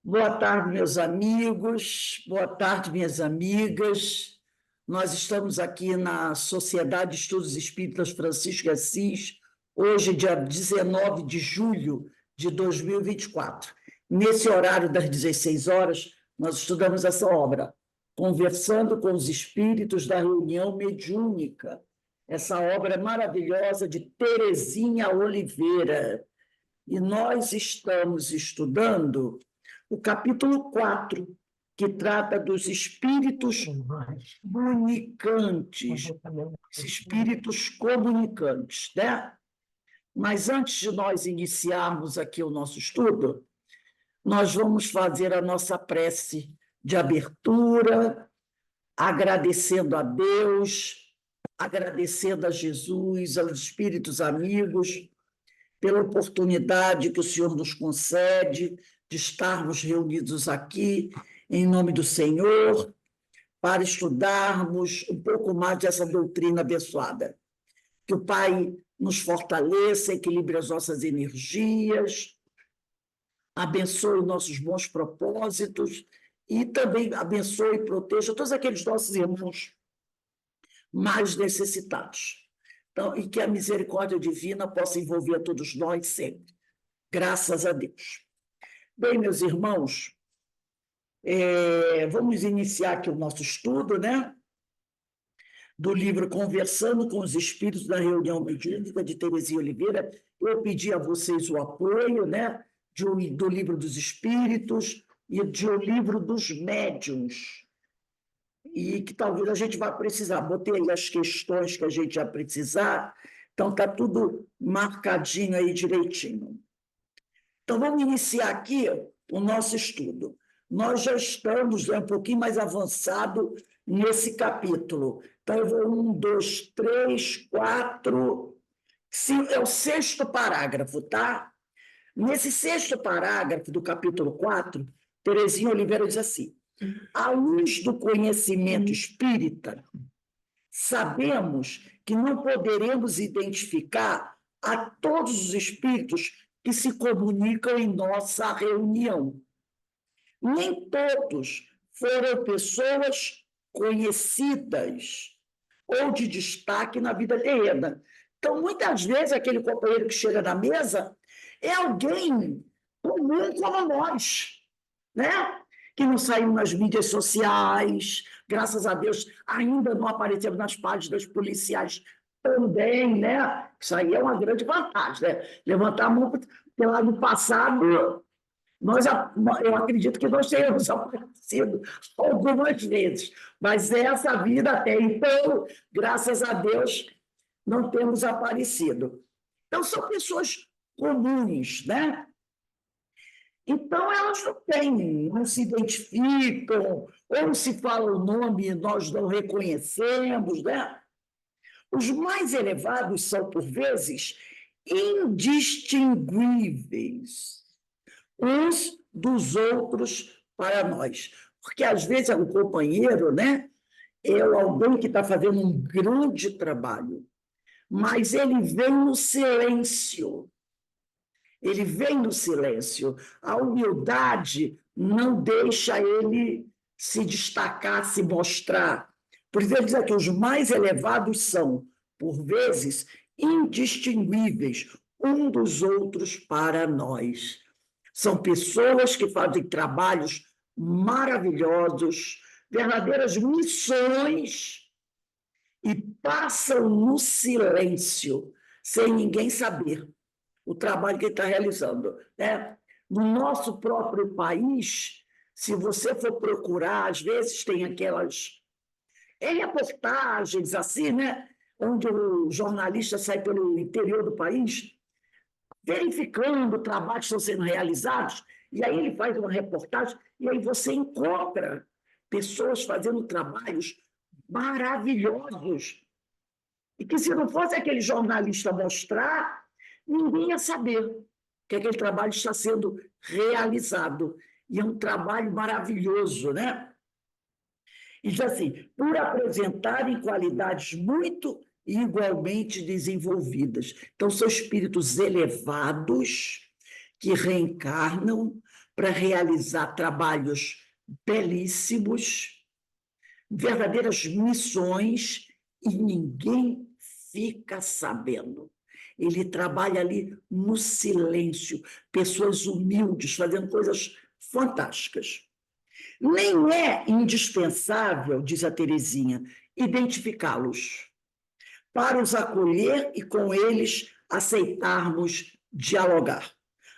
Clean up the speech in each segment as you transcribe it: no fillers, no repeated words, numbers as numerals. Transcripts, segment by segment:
Boa tarde, meus amigos, boa tarde, minhas amigas. Nós estamos aqui na Sociedade de Estudos Espíritas Francisco de Assis, hoje, dia 19 de julho de 2024. Nesse horário das 16 horas, nós estudamos essa obra, Conversando com os Espíritos da Reunião Mediúnica. Essa obra maravilhosa de Terezinha Oliveira. E nós estamos estudando o capítulo 4, que trata dos espíritos comunicantes, espíritos comunicantes, né? Mas antes de nós iniciarmos aqui o nosso estudo, nós vamos fazer a nossa prece de abertura, agradecendo a Deus, agradecendo a Jesus, aos espíritos amigos, pela oportunidade que o Senhor nos concede de estarmos reunidos aqui, em nome do Senhor, para estudarmos um pouco mais dessa doutrina abençoada. Que o Pai nos fortaleça, equilibre as nossas energias, abençoe os nossos bons propósitos e também abençoe e proteja todos aqueles nossos irmãos mais necessitados. Então, e que a misericórdia divina possa envolver a todos nós sempre. Graças a Deus. Bem, meus irmãos, vamos iniciar aqui o nosso estudo, né? Do livro Conversando com os Espíritos da Reunião Mediúnica, de Terezinha Oliveira. Eu pedi a vocês o apoio, né? Do livro dos Espíritos e do livro dos Médiuns. E que talvez a gente vá precisar. Botei aí as questões que a gente vai precisar, então está tudo marcadinho aí direitinho. Então, vamos iniciar aqui o nosso estudo. Nós já estamos um pouquinho mais avançado nesse capítulo. Então, eu vou 1, 2, 3, 4, 5, é o 6º parágrafo, tá? Nesse 6º parágrafo do capítulo 4, Terezinha Oliveira diz assim: à luz do conhecimento espírita, sabemos que não poderemos identificar a todos os espíritos que se comunicam em nossa reunião. Nem todos foram pessoas conhecidas ou de destaque na vida terrena. Então, muitas vezes, aquele companheiro que chega na mesa é alguém comum como nós, né? Que não saiu nas mídias sociais, graças a Deus, ainda não apareceu nas páginas policiais também, né? Isso aí é uma grande vantagem, né? Levantar a mão, porque lá no passado, eu acredito que nós tenhamos aparecido algumas vezes, mas essa vida até então, graças a Deus, não temos aparecido. Então, são pessoas comuns, né? Então, elas não se identificam, ou se fala o nome e nós não reconhecemos, né? Os mais elevados são, por vezes, indistinguíveis uns dos outros para nós. Porque, às vezes, é um companheiro, né? É alguém que está fazendo um grande trabalho, mas ele vem no silêncio. Ele vem no silêncio. A humildade não deixa ele se destacar, se mostrar. Por isso, ele diz aqui, os mais elevados são, por vezes, indistinguíveis um dos outros para nós. São pessoas que fazem trabalhos maravilhosos, verdadeiras missões, e passam no silêncio, sem ninguém saber o trabalho que ele está realizando, né? No nosso próprio país, se você for procurar, às vezes tem aquelas reportagens assim, né? Onde o jornalista sai pelo interior do país, verificando trabalhos que estão sendo realizados, e aí ele faz uma reportagem, e aí você encontra pessoas fazendo trabalhos maravilhosos, e que se não fosse aquele jornalista mostrar, ninguém ia saber que aquele trabalho está sendo realizado. E é um trabalho maravilhoso, né? E diz assim, por apresentarem qualidades muito igualmente desenvolvidas. Então, são espíritos elevados que reencarnam para realizar trabalhos belíssimos, verdadeiras missões, e ninguém fica sabendo. Ele trabalha ali no silêncio, pessoas humildes, fazendo coisas fantásticas. Nem é indispensável, diz a Terezinha, identificá-los, para os acolher e com eles aceitarmos dialogar,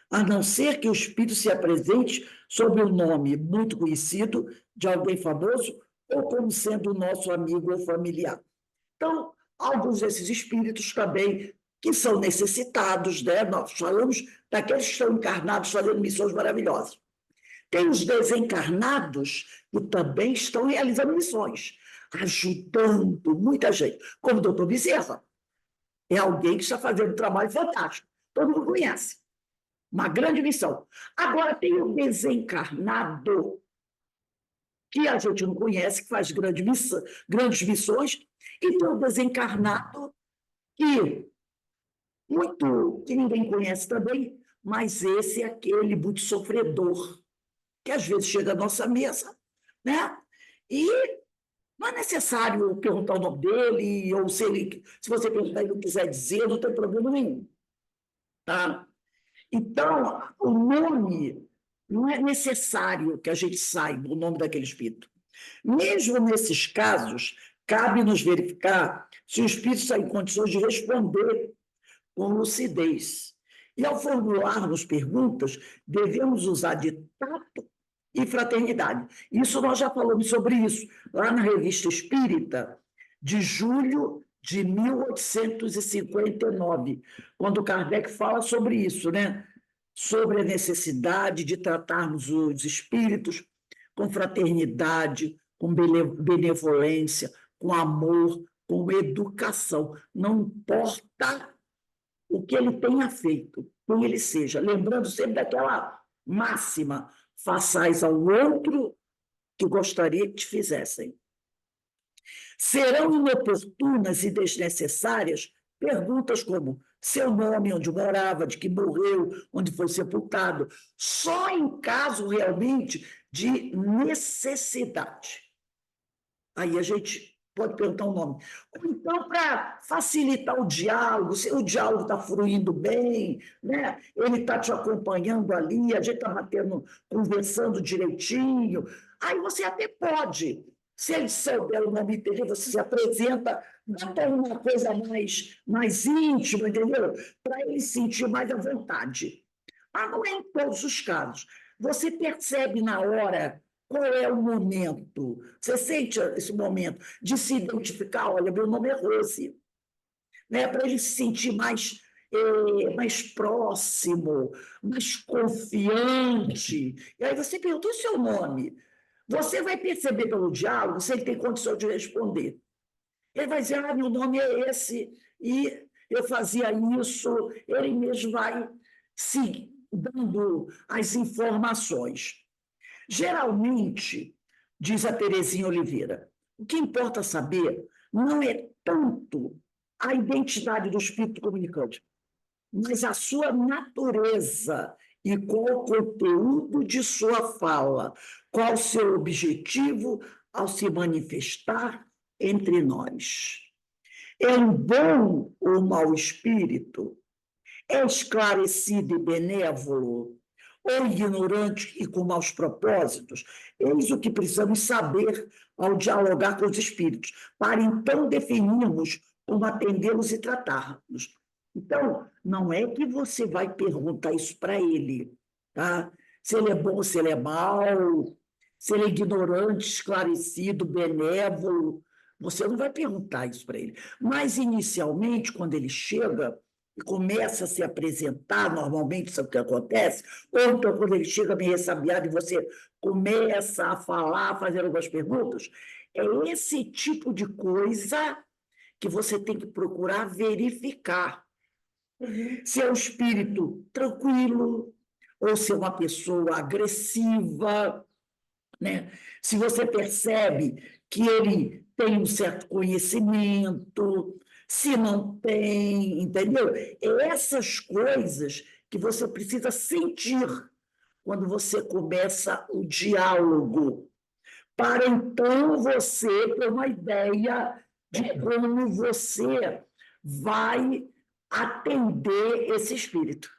a não ser que o espírito se apresente sob o nome muito conhecido de alguém famoso ou como sendo nosso amigo ou familiar. Então, alguns desses espíritos também que são necessitados, né? Nós falamos daqueles que estão encarnados fazendo missões maravilhosas. Tem os desencarnados que também estão realizando missões, ajudando muita gente, como o doutor Bezerra. É alguém que está fazendo um trabalho fantástico. Todo mundo conhece. Uma grande missão. Agora, tem o desencarnado, que a gente não conhece, que faz grandes missões, e tem o desencarnado que ninguém conhece também, mas esse é aquele muito sofredor, que às vezes chega à nossa mesa, né? E não é necessário perguntar o nome dele, ou se você perguntar e não quiser dizer, não tem problema nenhum. Tá? Então, o nome não é necessário que a gente saiba o nome daquele espírito. Mesmo nesses casos, cabe-nos verificar se o espírito está em condições de responder com lucidez. E, ao formularmos perguntas, devemos usar de tato e fraternidade. Isso nós já falamos sobre isso, lá na Revista Espírita, de julho de 1859, quando Kardec fala sobre isso, né? Sobre a necessidade de tratarmos os espíritos com fraternidade, com benevolência, com amor, com educação. Não importa o que ele tenha feito, quem ele seja. Lembrando sempre daquela máxima: façais ao outro que gostaria que te fizessem. Serão inoportunas e desnecessárias perguntas como seu nome, onde morava, de que morreu, onde foi sepultado, só em caso realmente de necessidade. Aí a gente pode perguntar o nome. Ou então, para facilitar o diálogo, se o diálogo está fluindo bem, né? Ele está te acompanhando ali, a gente está conversando direitinho, aí você até pode, se ele souber o nome dele, você se apresenta, até uma coisa mais íntima, entendeu? Para ele sentir mais à vontade. Mas não é em todos os casos. Você percebe na hora qual é o momento. Você sente esse momento de se identificar, olha, meu nome é Rose, né? Para ele se sentir mais próximo, mais confiante. E aí você pergunta o seu nome. Você vai perceber pelo diálogo se ele tem condição de responder. Ele vai dizer, meu nome é esse, e eu fazia isso, ele mesmo vai se dando as informações. Geralmente, diz a Terezinha Oliveira, o que importa saber não é tanto a identidade do espírito comunicante, mas a sua natureza e qual o conteúdo de sua fala, qual o seu objetivo ao se manifestar entre nós. É um bom ou mau espírito? É esclarecido e benévolo? Ou ignorante e com maus propósitos? Eis o que precisamos saber ao dialogar com os espíritos, para então definirmos como atendê-los e tratá-los. Então, não é que você vai perguntar isso para ele, tá? Se ele é bom, se ele é mau, se ele é ignorante, esclarecido, benévolo. Você não vai perguntar isso para ele. Mas, inicialmente, quando ele chega e começa a se apresentar, normalmente isso é o que acontece, ou então quando ele chega meio ressabiado e você começa a falar, a fazer algumas perguntas, é esse tipo de coisa que você tem que procurar verificar. Se é um espírito tranquilo, ou se é uma pessoa agressiva, né? Se você percebe que ele tem um certo conhecimento, se não tem, entendeu? É essas coisas que você precisa sentir quando você começa o diálogo, para então você ter uma ideia de como você vai atender esse espírito.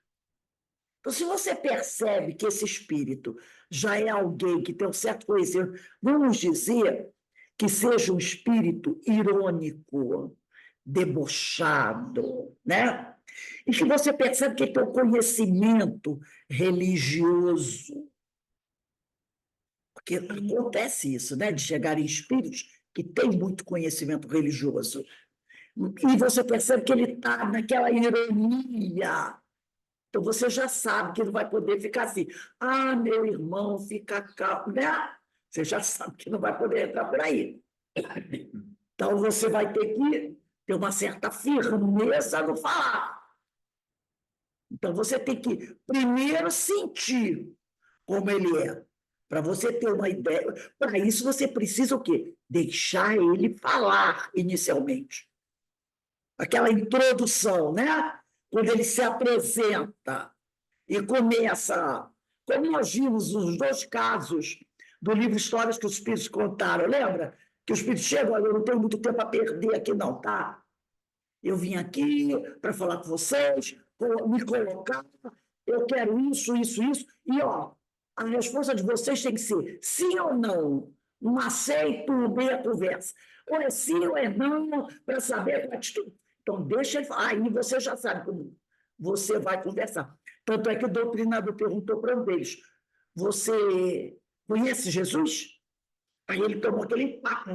Então, se você percebe que esse espírito já é alguém que tem um certo conhecimento, vamos dizer que seja um espírito irônico, debochado, né? E que você percebe que ele tem um conhecimento religioso, porque acontece isso, né? De chegarem espíritos que têm muito conhecimento religioso. E você percebe que ele está naquela ironia. Então, você já sabe que não vai poder ficar assim. Ah, meu irmão, fica calmo. Né? Você já sabe que não vai poder entrar por aí. Então, você vai ter que ter uma certa firmeza no falar. Então, você tem que primeiro sentir como ele é, para você ter uma ideia. Para isso, você precisa o quê? Deixar ele falar inicialmente. Aquela introdução, né? Quando ele se apresenta e começa, como nós vimos nos 2 casos do livro Histórias que os Espíritos contaram, lembra? Que os Espíritos chegam, olha, eu não tenho muito tempo a perder aqui não, tá? Eu vim aqui para falar com vocês, me colocar, eu quero isso, isso, isso, e ó, a resposta de vocês tem que ser sim ou não, não aceito bem a conversa, ou é sim ou é não, para saber qual é a atitude. Então, deixa ele falar, aí você já sabe como você vai conversar. Tanto é que o doutrinador perguntou para um deles, você conhece Jesus? Aí ele tomou aquele impacto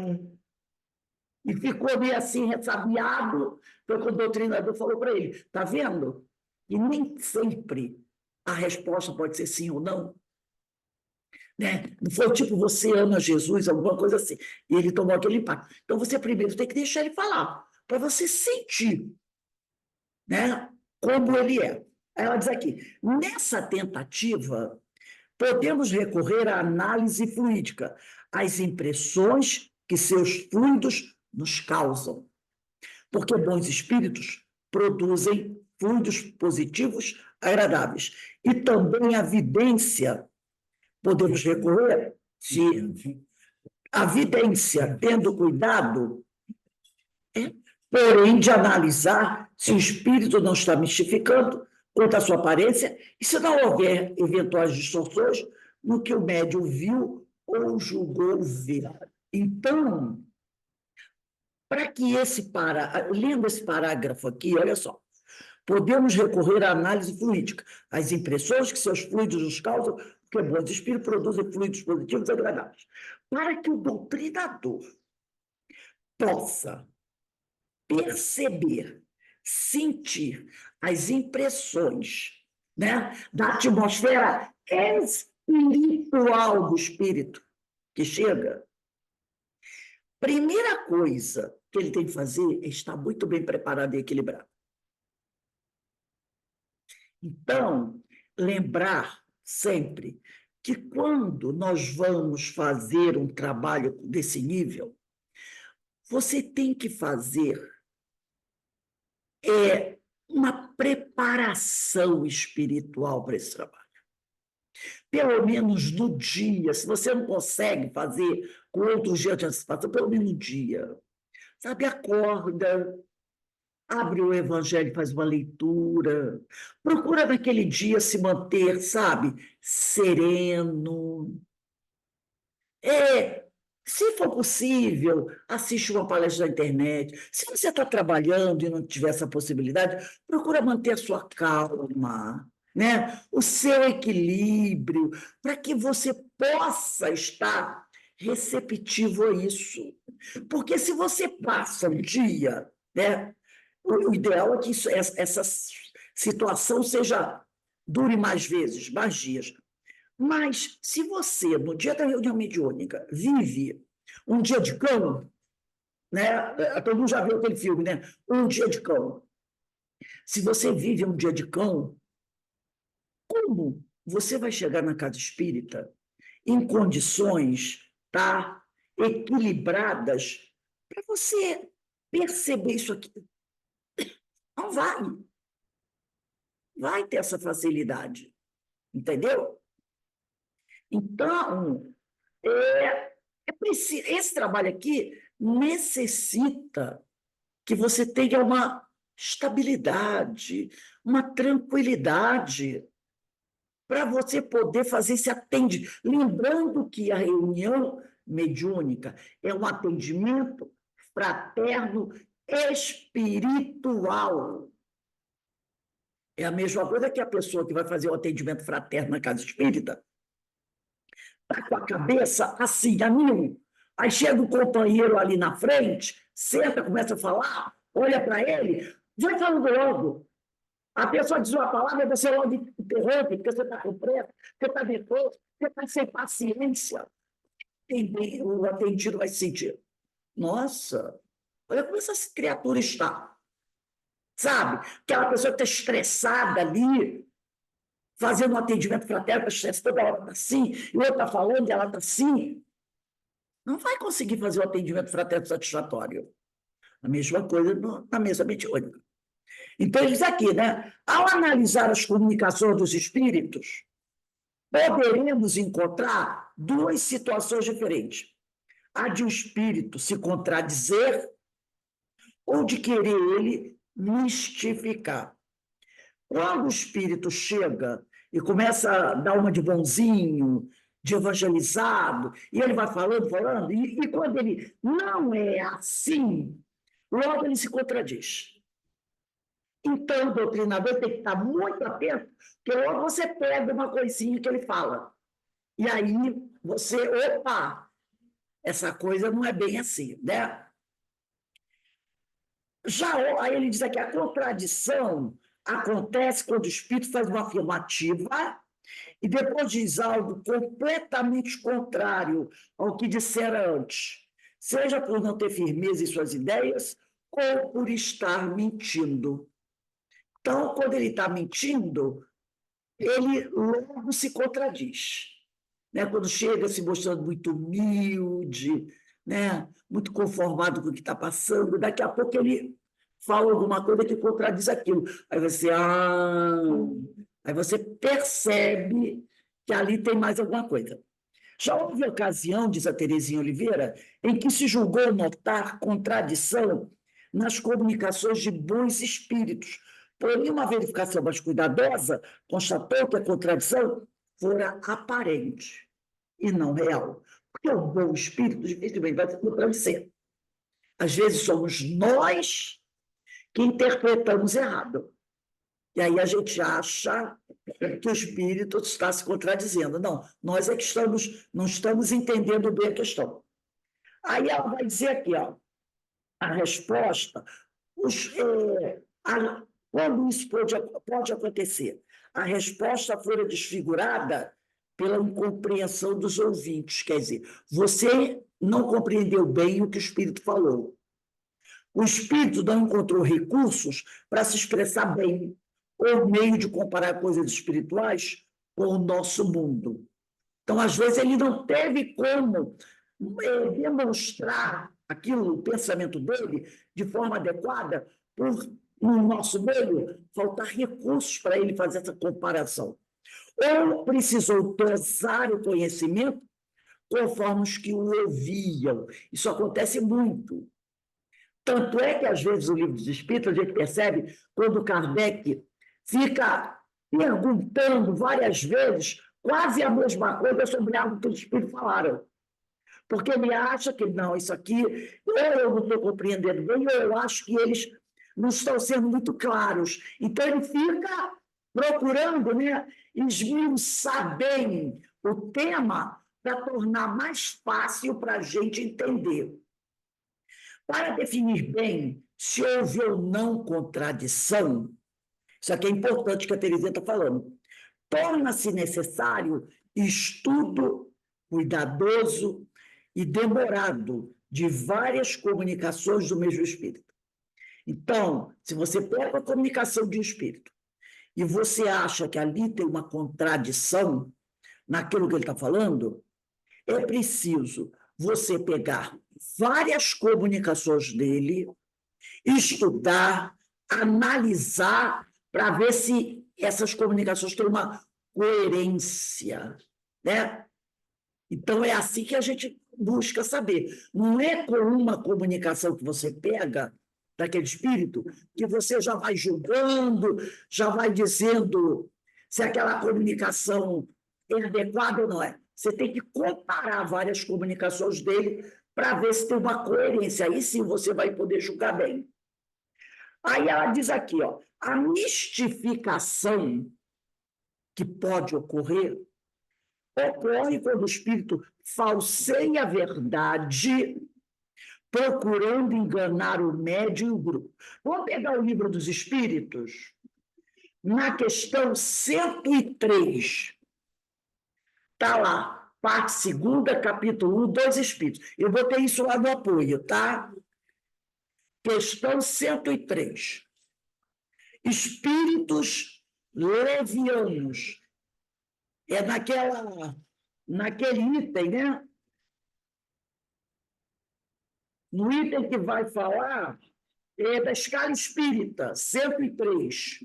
e ficou meio assim, ressabiado, foi quando o doutrinador falou para ele, está vendo? E nem sempre a resposta pode ser sim ou não. Né? Não foi tipo, você ama Jesus, alguma coisa assim. E ele tomou aquele impacto. Então, você primeiro tem que deixar ele falar, para você sentir, né, como ele é. Aí ela diz aqui, nessa tentativa, podemos recorrer à análise fluídica, às impressões que seus fluidos nos causam. Porque bons espíritos produzem fluidos positivos agradáveis. E também a vidência, podemos recorrer, se a vidência, tendo cuidado, porém, de analisar se o espírito não está mistificando quanto à sua aparência e se não houver eventuais distorções no que o médium viu ou julgou ver. Então, para que lendo esse parágrafo aqui, olha só, podemos recorrer à análise fluídica, às impressões que seus fluidos nos causam, porque bons espíritos produzem fluidos positivos e agradáveis. Para que o doutrinador possa perceber, sentir as impressões, né, da atmosfera espiritual do espírito que chega, primeira coisa que ele tem que fazer é estar muito bem preparado e equilibrado. Então, lembrar sempre que quando nós vamos fazer um trabalho desse nível, você tem que fazer uma preparação espiritual para esse trabalho. Pelo menos no dia, se você não consegue fazer com outros dias de antecipação, pelo menos no dia. Sabe, acorda, abre o Evangelho, faz uma leitura, procura naquele dia se manter, sabe, sereno. Se for possível, assiste uma palestra na internet. Se você está trabalhando e não tiver essa possibilidade, procura manter a sua calma, né? O seu equilíbrio, para que você possa estar receptivo a isso. Porque se você passa um dia, né? O ideal é que essa situação dure mais vezes, mais dias. Mas, se você, no dia da reunião mediúnica, vive um dia de cão, né? Todo mundo já viu aquele filme, né? Um dia de cão. Se você vive um dia de cão, como você vai chegar na casa espírita em condições, tá, equilibradas para você perceber isso aqui? Não vai ter essa facilidade, entendeu? Então, esse trabalho aqui necessita que você tenha uma estabilidade, uma tranquilidade, para você poder fazer esse atendimento. Lembrando que a reunião mediúnica é um atendimento fraterno espiritual. É a mesma coisa que a pessoa que vai fazer o atendimento fraterno na casa espírita está com a cabeça assim, a mil. Aí chega o companheiro ali na frente, senta, começa a falar, olha para ele, vai falando logo. A pessoa diz uma palavra, você logo interrompe, porque você está com pressa, você está nervoso, você está sem paciência. O atendido vai se sentir, nossa, olha como essa criatura está. Sabe? Aquela pessoa que está estressada ali, fazendo um atendimento fraterno, toda hora está assim, e o outro está falando e ela está assim. Não vai conseguir fazer o atendimento fraterno satisfatório. A mesma coisa na mesa mediúnica. Então, ele diz aqui, né? Ao analisar as comunicações dos espíritos, poderemos encontrar duas situações diferentes. A de um espírito se contradizer ou de querer ele mistificar. Quando o espírito chega e começa a dar uma de bonzinho, de evangelizado, e ele vai falando, e quando ele não é assim, logo ele se contradiz. Então, o doutrinador tem que estar muito atento, porque logo você pega uma coisinha que ele fala. E aí você, opa, essa coisa não é bem assim, né? Já aí ele diz aqui, a contradição acontece quando o espírito faz uma afirmativa e depois diz algo completamente contrário ao que dissera antes, seja por não ter firmeza em suas ideias ou por estar mentindo. Então, quando ele está mentindo, ele logo se contradiz. Né? Quando chega se mostrando muito humilde, né? Muito conformado com o que está passando, daqui a pouco ele fala alguma coisa que contradiz aquilo. Aí você percebe que ali tem mais alguma coisa. Já houve ocasião, diz a Terezinha Oliveira, em que se julgou notar contradição nas comunicações de bons espíritos. Porém, uma verificação mais cuidadosa constatou que a contradição fora aparente e não real. Porque o bom espírito dificilmente vai se contradizer. Às vezes somos nós que interpretamos errado. E aí a gente acha que o espírito está se contradizendo. Não, nós é que não estamos entendendo bem a questão. Aí ela vai dizer aqui, ó, a resposta, quando isso pode acontecer? A resposta fora desfigurada pela incompreensão dos ouvintes, quer dizer, você não compreendeu bem o que o espírito falou. O espírito não encontrou recursos para se expressar bem, ou meio de comparar coisas espirituais com o nosso mundo. Então, às vezes, ele não teve como demonstrar aquilo, o pensamento dele, de forma adequada, por, no nosso meio, faltar recursos para ele fazer essa comparação. Ou precisou dosar o conhecimento conforme os que o ouviam. Isso acontece muito. Tanto é que, às vezes, o Livro dos Espíritos, a gente percebe, quando Kardec fica perguntando várias vezes quase a mesma coisa sobre algo que os Espíritos falaram. Porque ele acha que, não, isso aqui, ou eu não estou compreendendo bem, ou eu acho que eles não estão sendo muito claros. Então, ele fica procurando, né, esmiuçar bem o tema para tornar mais fácil para a gente entender. Para definir bem se houve ou não contradição, isso aqui é importante que a Terezinha está falando, torna-se necessário estudo cuidadoso e demorado de várias comunicações do mesmo espírito. Então, se você pega a comunicação de um espírito e você acha que ali tem uma contradição naquilo que ele está falando, é preciso você pegar várias comunicações dele, estudar, analisar, para ver se essas comunicações têm uma coerência, né? Então, é assim que a gente busca saber. Não é com uma comunicação que você pega daquele espírito que você já vai julgando, já vai dizendo se aquela comunicação é adequada ou não é. Você tem que comparar várias comunicações dele para ver se tem uma coerência. Aí sim você vai poder julgar bem. Aí ela diz aqui, ó, a mistificação que pode ocorre quando o espírito falseia a verdade, procurando enganar o médium e o grupo. Vamos pegar o livro dos Espíritos, na questão 103. Está lá, parte segunda, capítulo 1, dois Espíritos. Eu botei isso lá no apoio, tá? Questão 103. Espíritos levianos. É naquele item, né? No item que vai falar da escala espírita, 103.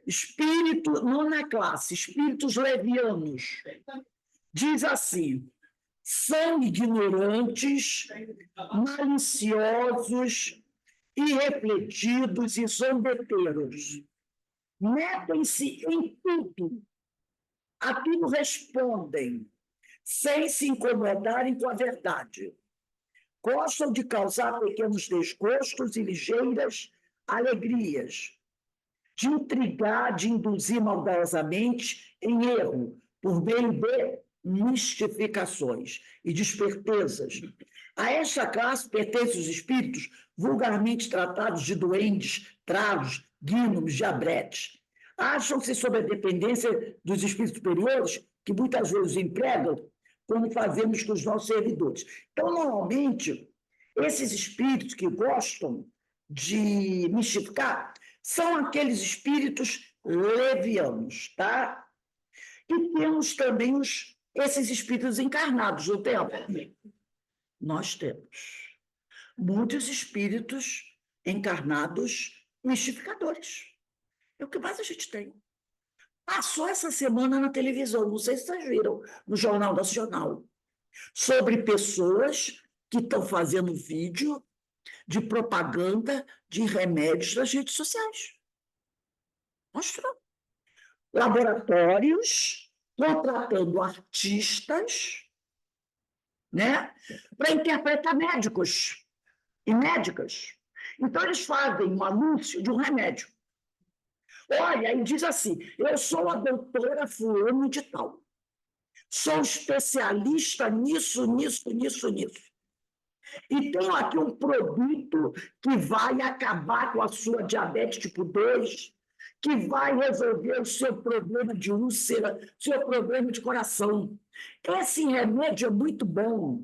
Espírito, nona classe, espíritos levianos. Diz assim: são ignorantes, maliciosos, irrefletidos e zombeteiros. Metem-se em tudo, a tudo respondem, sem se incomodarem com a verdade. Gostam de causar pequenos desgostos e ligeiras alegrias, de intrigar, de induzir maldosamente em erro, por meio de mistificações e de espertezas. A esta classe pertencem os espíritos vulgarmente tratados de duendes, tragos, gnomos, diabretes. Acham-se sob a dependência dos espíritos superiores, que muitas vezes empregam, como fazemos com os nossos servidores. Então, normalmente, esses espíritos que gostam de mistificar são aqueles espíritos levianos, tá? E temos também esses espíritos encarnados, não temos? Nós temos muitos espíritos encarnados mistificadores. É o que mais a gente tem. Passou essa semana na televisão, não sei se vocês viram, no Jornal Nacional, sobre pessoas que estão fazendo vídeo de propaganda de remédios nas redes sociais. Mostrou. Laboratórios contratando artistas, né, para interpretar médicos e médicas. Então, eles fazem um anúncio de um remédio. Olha, e diz assim: eu sou a doutora fulano de tal. Sou especialista nisso, nisso, nisso, nisso. E tenho aqui um produto que vai acabar com a sua diabetes tipo 2, que vai resolver o seu problema de úlcera, seu problema de coração. Esse remédio é muito bom.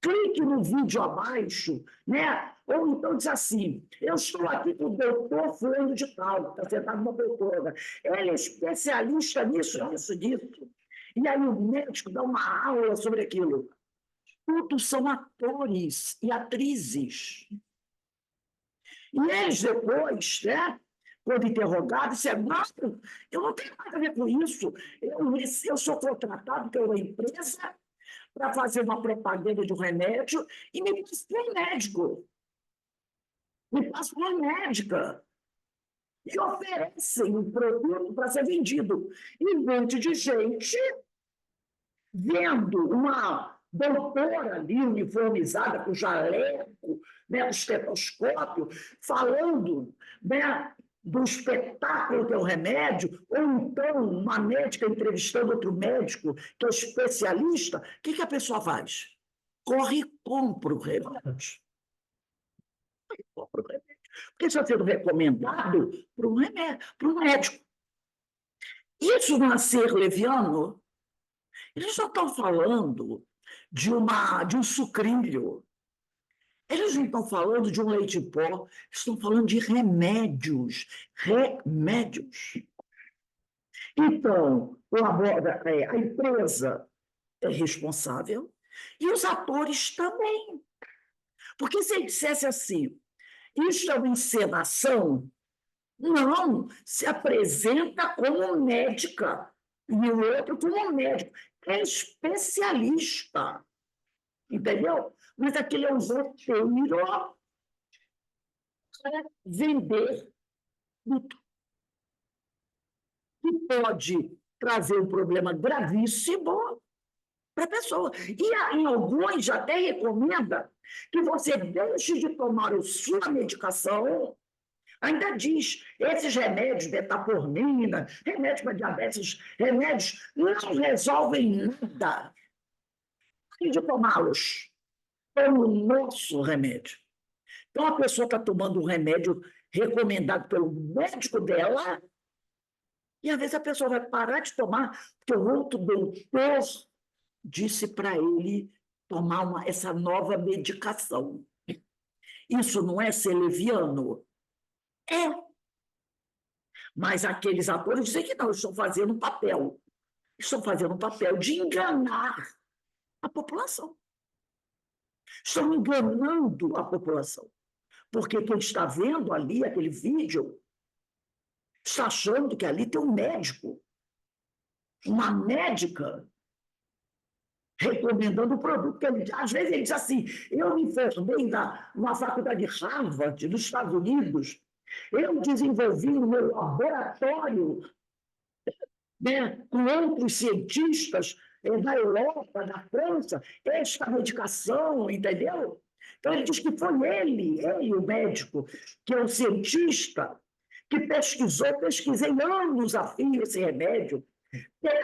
Clique no vídeo abaixo, né? Ou então diz assim: eu estou aqui com o doutor fulano de tal, está sentado uma doutora. Ele é especialista nisso, nisso, nisso. E aí o médico dá uma aula sobre aquilo. Tudo são atores e atrizes. E eles depois, né, quando interrogados, disseram: nossa, eu não tenho nada a ver com isso. Eu sou contratado pela empresa para fazer uma propaganda de um remédio e me passa para um médico, me passa para uma médica. E oferecem um produto para ser vendido. E um monte de gente vendo uma doutora ali uniformizada com jaleco, né, com estetoscópio, falando, né, do espetáculo que é o remédio, ou então uma médica entrevistando outro médico que é especialista, o que a pessoa faz? Corre e compra o remédio. Compra o remédio. Porque está sendo recomendado para um remédio, para um médico. Isso não é ser leviano? Eles não estão falando de um sucrilho. Eles não estão falando de um leite em pó, estão falando de remédios. Remédios. Então, a empresa é responsável e os atores também. Porque se ele dissesse assim: isto é uma encenação, não, se apresenta como médica e o outro como médico. é especialista, entendeu? Mas aquele é um roteiro para vender muito, que pode trazer um problema gravíssimo para a pessoa. E em alguns até recomenda que você deixe de tomar a sua medicação. Ainda diz, esses remédios, metformina, remédios para diabetes, remédios não resolvem nada. Tem de tomá-los. É o nosso remédio. Então, a pessoa está tomando um remédio recomendado pelo médico dela, e às vezes a pessoa vai parar de tomar, porque o outro doutor disse para ele tomar essa nova medicação. Isso não é ser leviano? É. Mas aqueles atores dizem que não, estão fazendo um papel. Estão fazendo um papel de enganar a população. Estão enganando a população. Porque quem está vendo ali aquele vídeo está achando que ali tem um médico, uma médica recomendando o produto. Às vezes ele diz assim, eu me formei numa faculdade de Harvard, nos Estados Unidos, eu desenvolvi no meu laboratório, né, com outros cientistas na Europa, na França, esta medicação, entendeu? Então, ele diz que foi ele, o médico, que é o cientista, que pesquisei anos a fio esse remédio.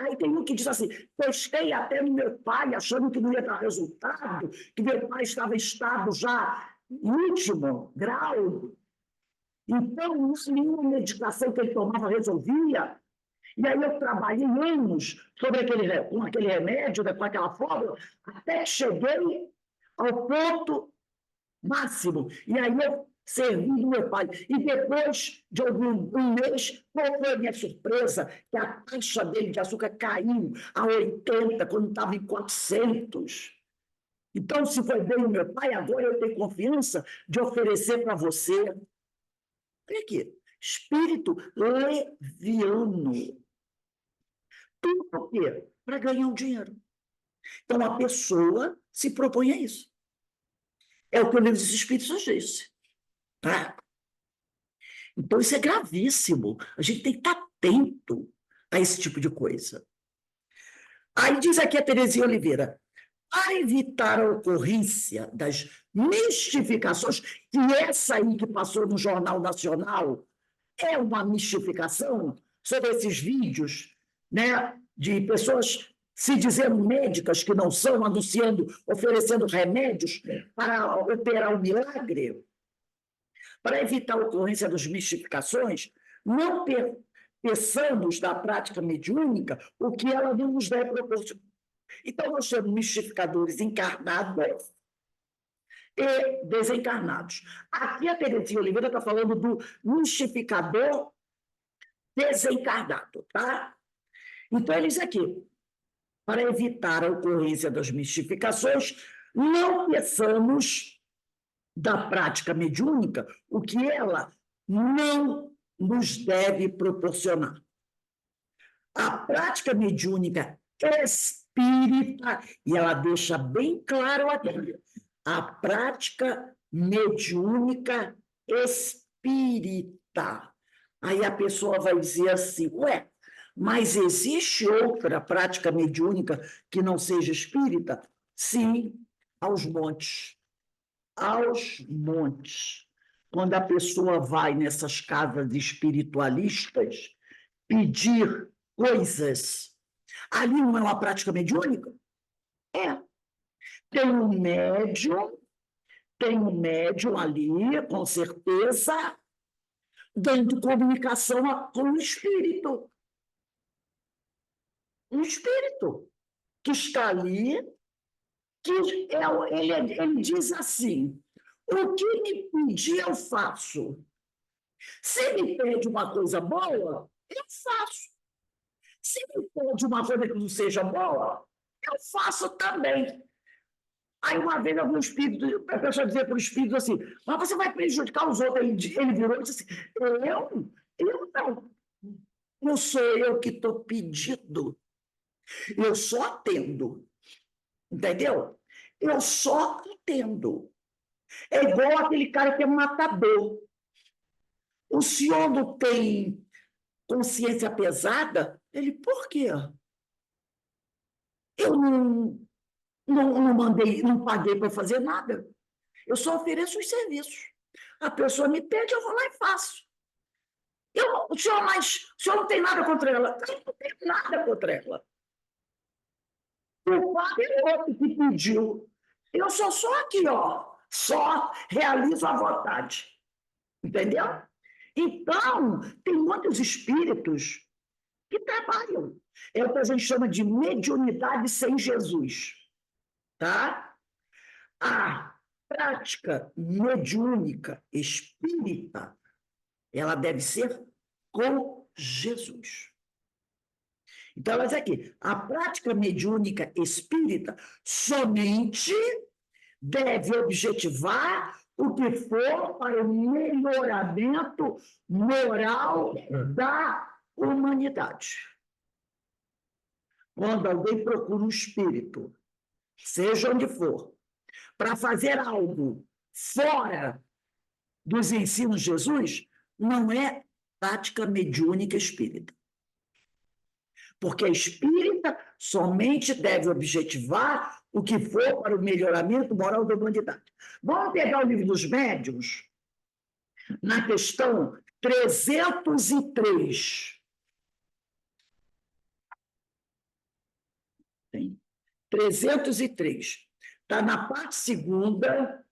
Aí tem um que diz assim, testei até no meu pai, achando que não ia dar resultado, que meu pai estava em estado já último grau. Então, nenhuma medicação que ele tomava resolvia. E aí eu trabalhei anos com aquele remédio, com aquela fórmula, até que cheguei ao ponto máximo. E aí eu servi do meu pai. E depois de um mês, qual foi a minha surpresa? Que a taxa dele de açúcar caiu a 80, quando estava em 400. Então, se foi bem o meu pai, agora eu tenho confiança de oferecer para você. Olha aqui, espírito leviano. Tudo por quê? Para ganhar um dinheiro. Então, a pessoa se propõe a isso. É o que o livro dos Espíritos nos disse. Tá? Então, isso é gravíssimo. A gente tem que estar atento a esse tipo de coisa. Aí diz aqui a Terezinha Oliveira, para evitar a ocorrência das mistificações, que essa aí que passou no Jornal Nacional é uma mistificação sobre esses vídeos, né, de pessoas se dizendo médicas que não são, anunciando, oferecendo remédios para operar o milagre. Para evitar a ocorrência das mistificações, não peçamos da prática mediúnica o que ela não nos deve proporcionar. Então, nós temos mistificadores encarnados e desencarnados. Aqui a Terezinha Oliveira está falando do mistificador desencarnado, tá? Então, ele diz aqui, para evitar a ocorrência das mistificações, não peçamos da prática mediúnica o que ela não nos deve proporcionar. A prática mediúnica espírita, e ela deixa bem claro aqui, a prática mediúnica espírita. Aí a pessoa vai dizer assim, ué, mas existe outra prática mediúnica que não seja espírita? Sim, aos montes. Aos montes. Quando a pessoa vai nessas casas espiritualistas pedir coisas, ali não é uma prática mediúnica? É. Tem um médium ali, com certeza, dando comunicação com o espírito. Um espírito que está ali, que ele diz assim, o que me pedir eu faço. Se me pede uma coisa boa, eu faço. Se me pede uma coisa que não seja boa, eu faço também. Aí, uma vez, algum espírito, a pessoa dizia para o espírito assim, mas você vai prejudicar os outros. Ele virou e disse assim, eu não. Não sou eu que estou pedindo. Eu só atendo, entendeu? Eu só atendo. É igual aquele cara que é matador. O senhor não tem consciência pesada? Ele, por quê? Eu não mandei, não paguei para fazer nada. Eu só ofereço os serviços. A pessoa me pede, eu vou lá e faço. O senhor não tem nada contra ela? Eu não tenho nada contra ela. O padre é outro que pediu. Eu sou só aqui, ó. Só realizo a vontade. Entendeu? Então, tem muitos espíritos que trabalham. É o que a gente chama de mediunidade sem Jesus. Tá? A prática mediúnica espírita, ela deve ser com Jesus. Então, ela diz aqui, a prática mediúnica espírita somente deve objetivar o que for para o melhoramento moral da humanidade. Quando alguém procura um espírito, seja onde for, para fazer algo fora dos ensinos de Jesus, não é prática mediúnica espírita. Porque a espírita somente deve objetivar o que for para o melhoramento moral da humanidade. Vamos pegar o Livro dos Médiuns, na questão 303. Tem 303. Está na parte segunda,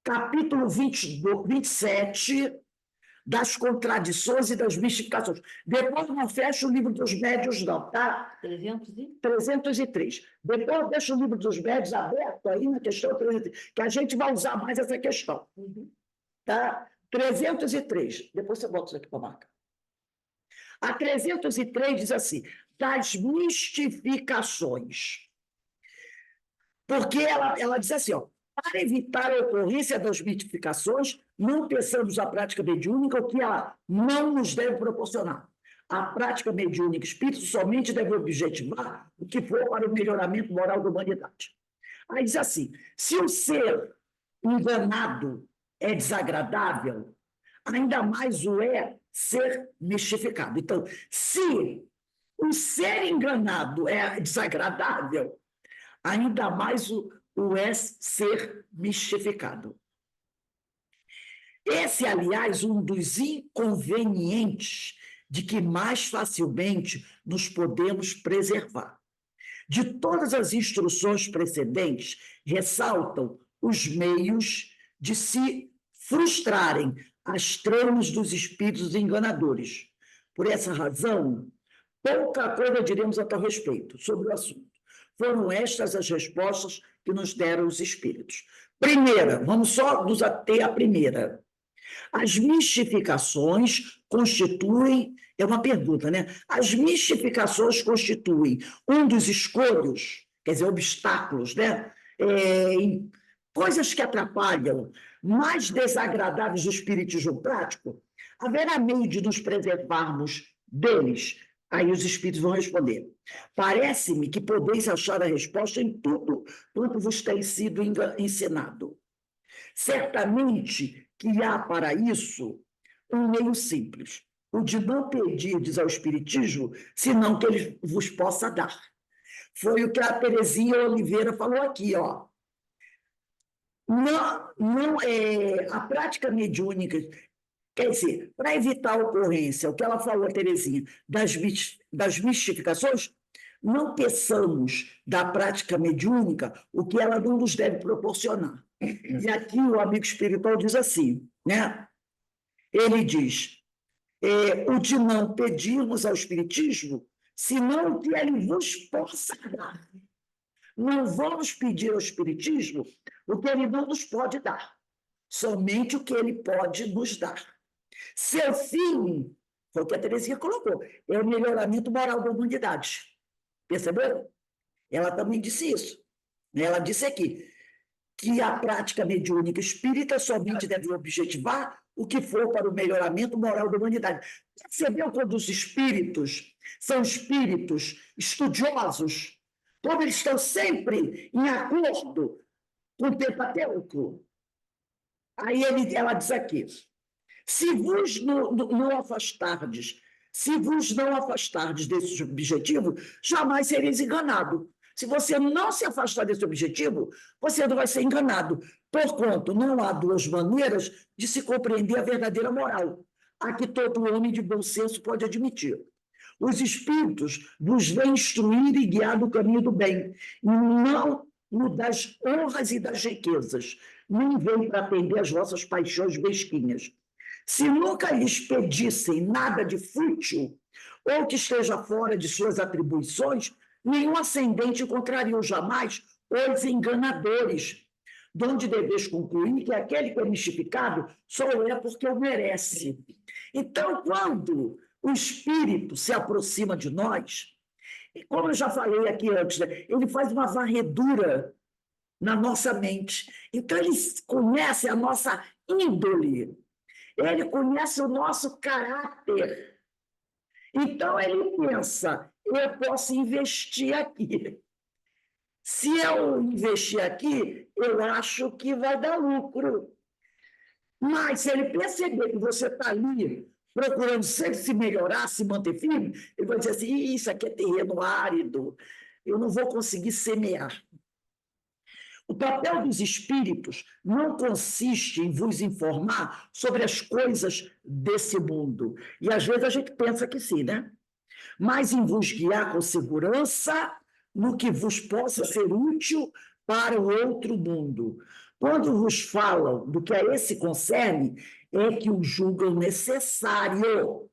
capítulo 27, das contradições e das mistificações. Depois não fecha o Livro dos Médiuns, não, tá? 303. Depois deixa o Livro dos Médiuns aberto aí na questão 303, que a gente vai usar mais essa questão. Tá? 303. Depois você bota isso aqui para marcar. A 303 diz assim, das mistificações. Porque ela diz assim, ó, para evitar a ocorrência das mistificações, não pensamos a prática mediúnica, o que ela não nos deve proporcionar. A prática mediúnica espírita somente deve objetivar o que for para o melhoramento moral da humanidade. Aí diz assim, se o ser enganado é desagradável, ainda mais o é ser mistificado. Então, se o ser enganado é desagradável, ainda mais o é ser mistificado. Esse, aliás, um dos inconvenientes de que mais facilmente nos podemos preservar. De todas as instruções precedentes, ressaltam os meios de se frustrarem as tramas dos espíritos enganadores. Por essa razão, pouca coisa diremos a tal respeito sobre o assunto. Foram estas as respostas que nos deram os espíritos. Primeira, vamos só nos ater à primeira. As mistificações constituem, é uma pergunta, né? As mistificações constituem um dos escolhos, quer dizer, obstáculos, né? Coisas que atrapalham, mais desagradáveis do espiritismo prático, haverá meio de nos preservarmos deles? Aí os espíritos vão responder. Parece-me que podeis achar a resposta em tudo quanto vos tem sido ensinado. Certamente que há para isso um meio simples, o de não pedirdes ao Espiritismo, senão que ele vos possa dar. Foi o que a Terezinha Oliveira falou aqui, ó. A prática mediúnica, quer dizer, para evitar a ocorrência, o que ela falou, a Terezinha, das mistificações, não peçamos da prática mediúnica o que ela não nos deve proporcionar. E aqui o amigo espiritual diz assim, né? Ele diz, o de não pedirmos ao Espiritismo, senão que ele vos possa dar. Não vamos pedir ao Espiritismo o que ele não nos pode dar, somente o que ele pode nos dar. Seu fim, foi o que a Terezinha colocou, é o melhoramento moral da humanidade. Perceberam? Ela também disse isso. Ela disse aqui que a prática mediúnica espírita somente deve objetivar o que for para o melhoramento moral da humanidade. Percebeu quando os espíritos são espíritos estudiosos, como eles estão sempre em acordo com o Pentateuco. Aí ela diz aqui, se vos não afastardes, se vos não afastardes desse objetivo, jamais sereis enganado. Se você não se afastar desse objetivo, você não vai ser enganado. Porquanto, não há duas maneiras de se compreender a verdadeira moral, a que todo homem de bom senso pode admitir. Os espíritos vos vêm instruir e guiar no caminho do bem, não no das honras e das riquezas, nem vêm para atender às vossas paixões mesquinhas. Se nunca lhes pedissem nada de fútil, ou que esteja fora de suas atribuições, nenhum ascendente encontrariam jamais os enganadores, donde deveis concluir que aquele que é mistificado só é porque o merece. Então, quando o espírito se aproxima de nós, e como eu já falei aqui antes, né, ele faz uma varredura na nossa mente. Então, ele conhece a nossa índole, ele conhece o nosso caráter. Então, ele pensa, eu posso investir aqui. Se eu investir aqui, eu acho que vai dar lucro. Mas se ele perceber que você está ali procurando sempre se melhorar, se manter firme, ele vai dizer assim, isso aqui é terreno árido, eu não vou conseguir semear. O papel dos espíritos não consiste em vos informar sobre as coisas desse mundo. E às vezes a gente pensa que sim, né? Mas em vos guiar com segurança no que vos possa ser útil para o outro mundo. Quando vos falam do que a esse concerne, é que o julgam necessário,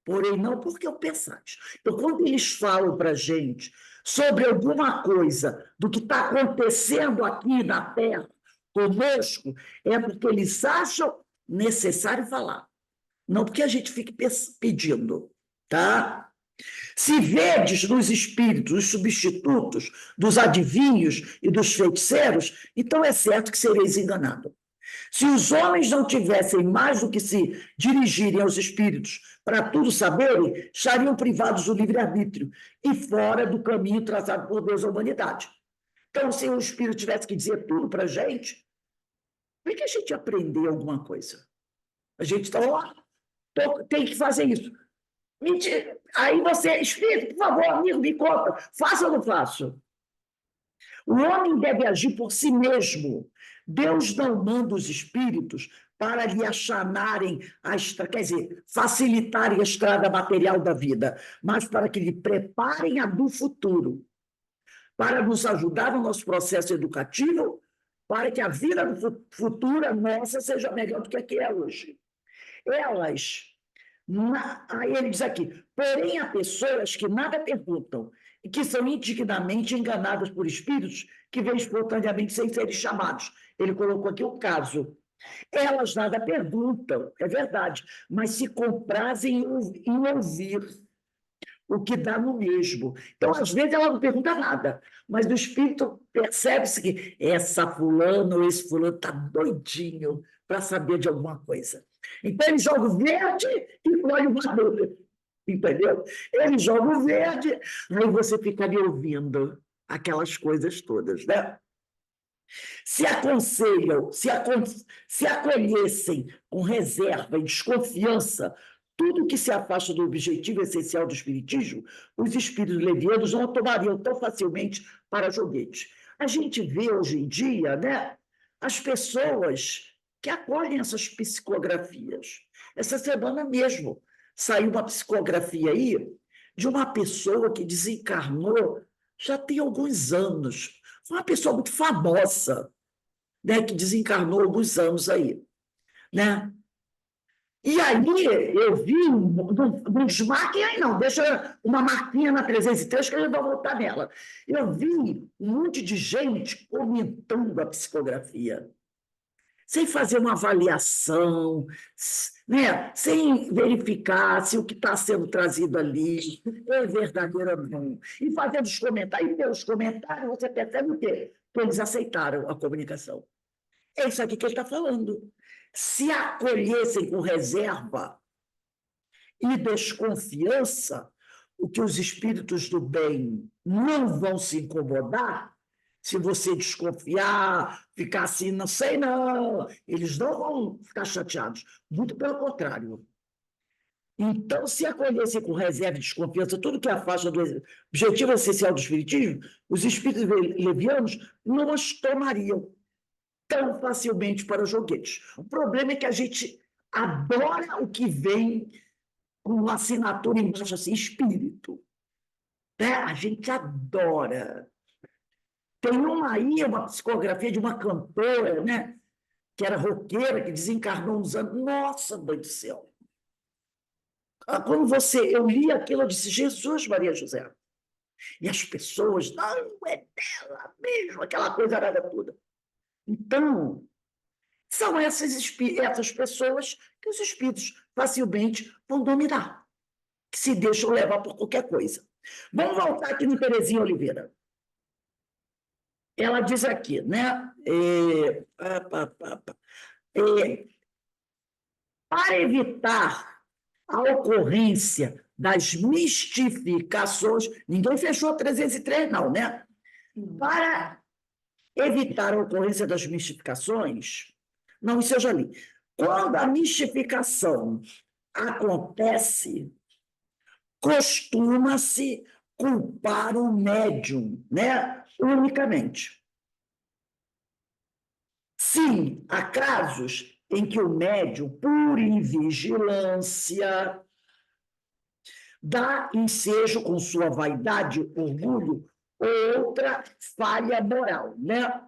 porém não porque o pensais. Então, quando eles falam para a gente sobre alguma coisa do que está acontecendo aqui na Terra conosco, é porque eles acham necessário falar, não porque a gente fique pedindo, tá? Se vedes nos espíritos os substitutos dos adivinhos e dos feiticeiros, então é certo que sereis enganados. Se os homens não tivessem mais do que se dirigirem aos espíritos para tudo saberem, estariam privados do livre-arbítrio e fora do caminho traçado por Deus à humanidade. Então, se o espírito tivesse que dizer tudo para a gente, como é que a gente ia aprender alguma coisa? A gente está lá, tem que fazer isso. Mentira. Aí você, espírito, por favor, amigo, me conta, faço ou não faço? O homem deve agir por si mesmo. Deus não manda os espíritos para lhe achanarem a estrada, quer dizer, facilitarem a estrada material da vida, mas para que lhe preparem a do futuro, para nos ajudar no nosso processo educativo, para que a vida futura nossa seja melhor do que a que é hoje. Elas aí ele diz aqui, porém há pessoas que nada perguntam e que são indignamente enganadas por espíritos que vêm espontaneamente sem serem chamados. Ele colocou aqui o caso. Elas nada perguntam, é verdade, mas se comprazem em ouvir o que dá no mesmo. Então, às vezes, ela não pergunta nada, mas o espírito percebe-se que essa fulana ou esse fulano está doidinho para saber de alguma coisa. Então, ele joga o verde e colhe o maduro, entendeu? Ele joga o verde, aí você ficaria ouvindo aquelas coisas todas, né? Se aconselham, se acolhessem com reserva e desconfiança tudo que se afasta do objetivo essencial do espiritismo, os espíritos levianos não tomariam tão facilmente para joguete. A gente vê hoje em dia, né, as pessoas que acolhem essas psicografias. Essa semana mesmo saiu uma psicografia aí de uma pessoa que desencarnou já tem alguns anos. Foi uma pessoa muito famosa, né, que desencarnou há alguns anos aí, né? E aí eu vi uns marquem aí não, deixa uma marquinha na 303 que eu vou voltar nela. Eu vi um monte de gente comentando a psicografia, sem fazer uma avaliação, né? Sem verificar se o que está sendo trazido ali é verdadeiro ou não. E fazendo os comentários, e pelos comentários você percebe o quê? Que eles aceitaram a comunicação. É isso aqui que ele está falando. Se acolhessem com reserva e desconfiança o que os espíritos do bem não vão se incomodar se você desconfiar, ficar assim, não sei não, eles não vão ficar chateados, muito pelo contrário. Então, se acolhessem com reserva e desconfiança tudo que afasta do objetivo essencial do espiritismo, os espíritos levianos não as tomariam tão facilmente para joguetes. O problema é que a gente adora o que vem com uma assinatura embaixo assim, espírito. Né? A gente adora. Tem uma aí, uma psicografia de uma cantora, né? Que era roqueira, que desencarnou uns anos. Nossa, mãe do céu! Quando eu li aquilo, eu disse, Jesus, Maria José. E as pessoas, não, é dela mesmo, aquela coisa arada toda. Então, são essas pessoas que os espíritos facilmente vão dominar, que se deixam levar por qualquer coisa. Vamos voltar aqui no Terezinha Oliveira. Ela diz aqui, né? Para evitar a ocorrência das mistificações, ninguém fechou 303, não, né? Para evitar a ocorrência das mistificações, não, isso eu já li. Quando a mistificação acontece, costuma-se culpar o médium, né? Unicamente. Sim, há casos em que o médium, por invigilância, dá ensejo com sua vaidade, orgulho, ou outra falha moral, né?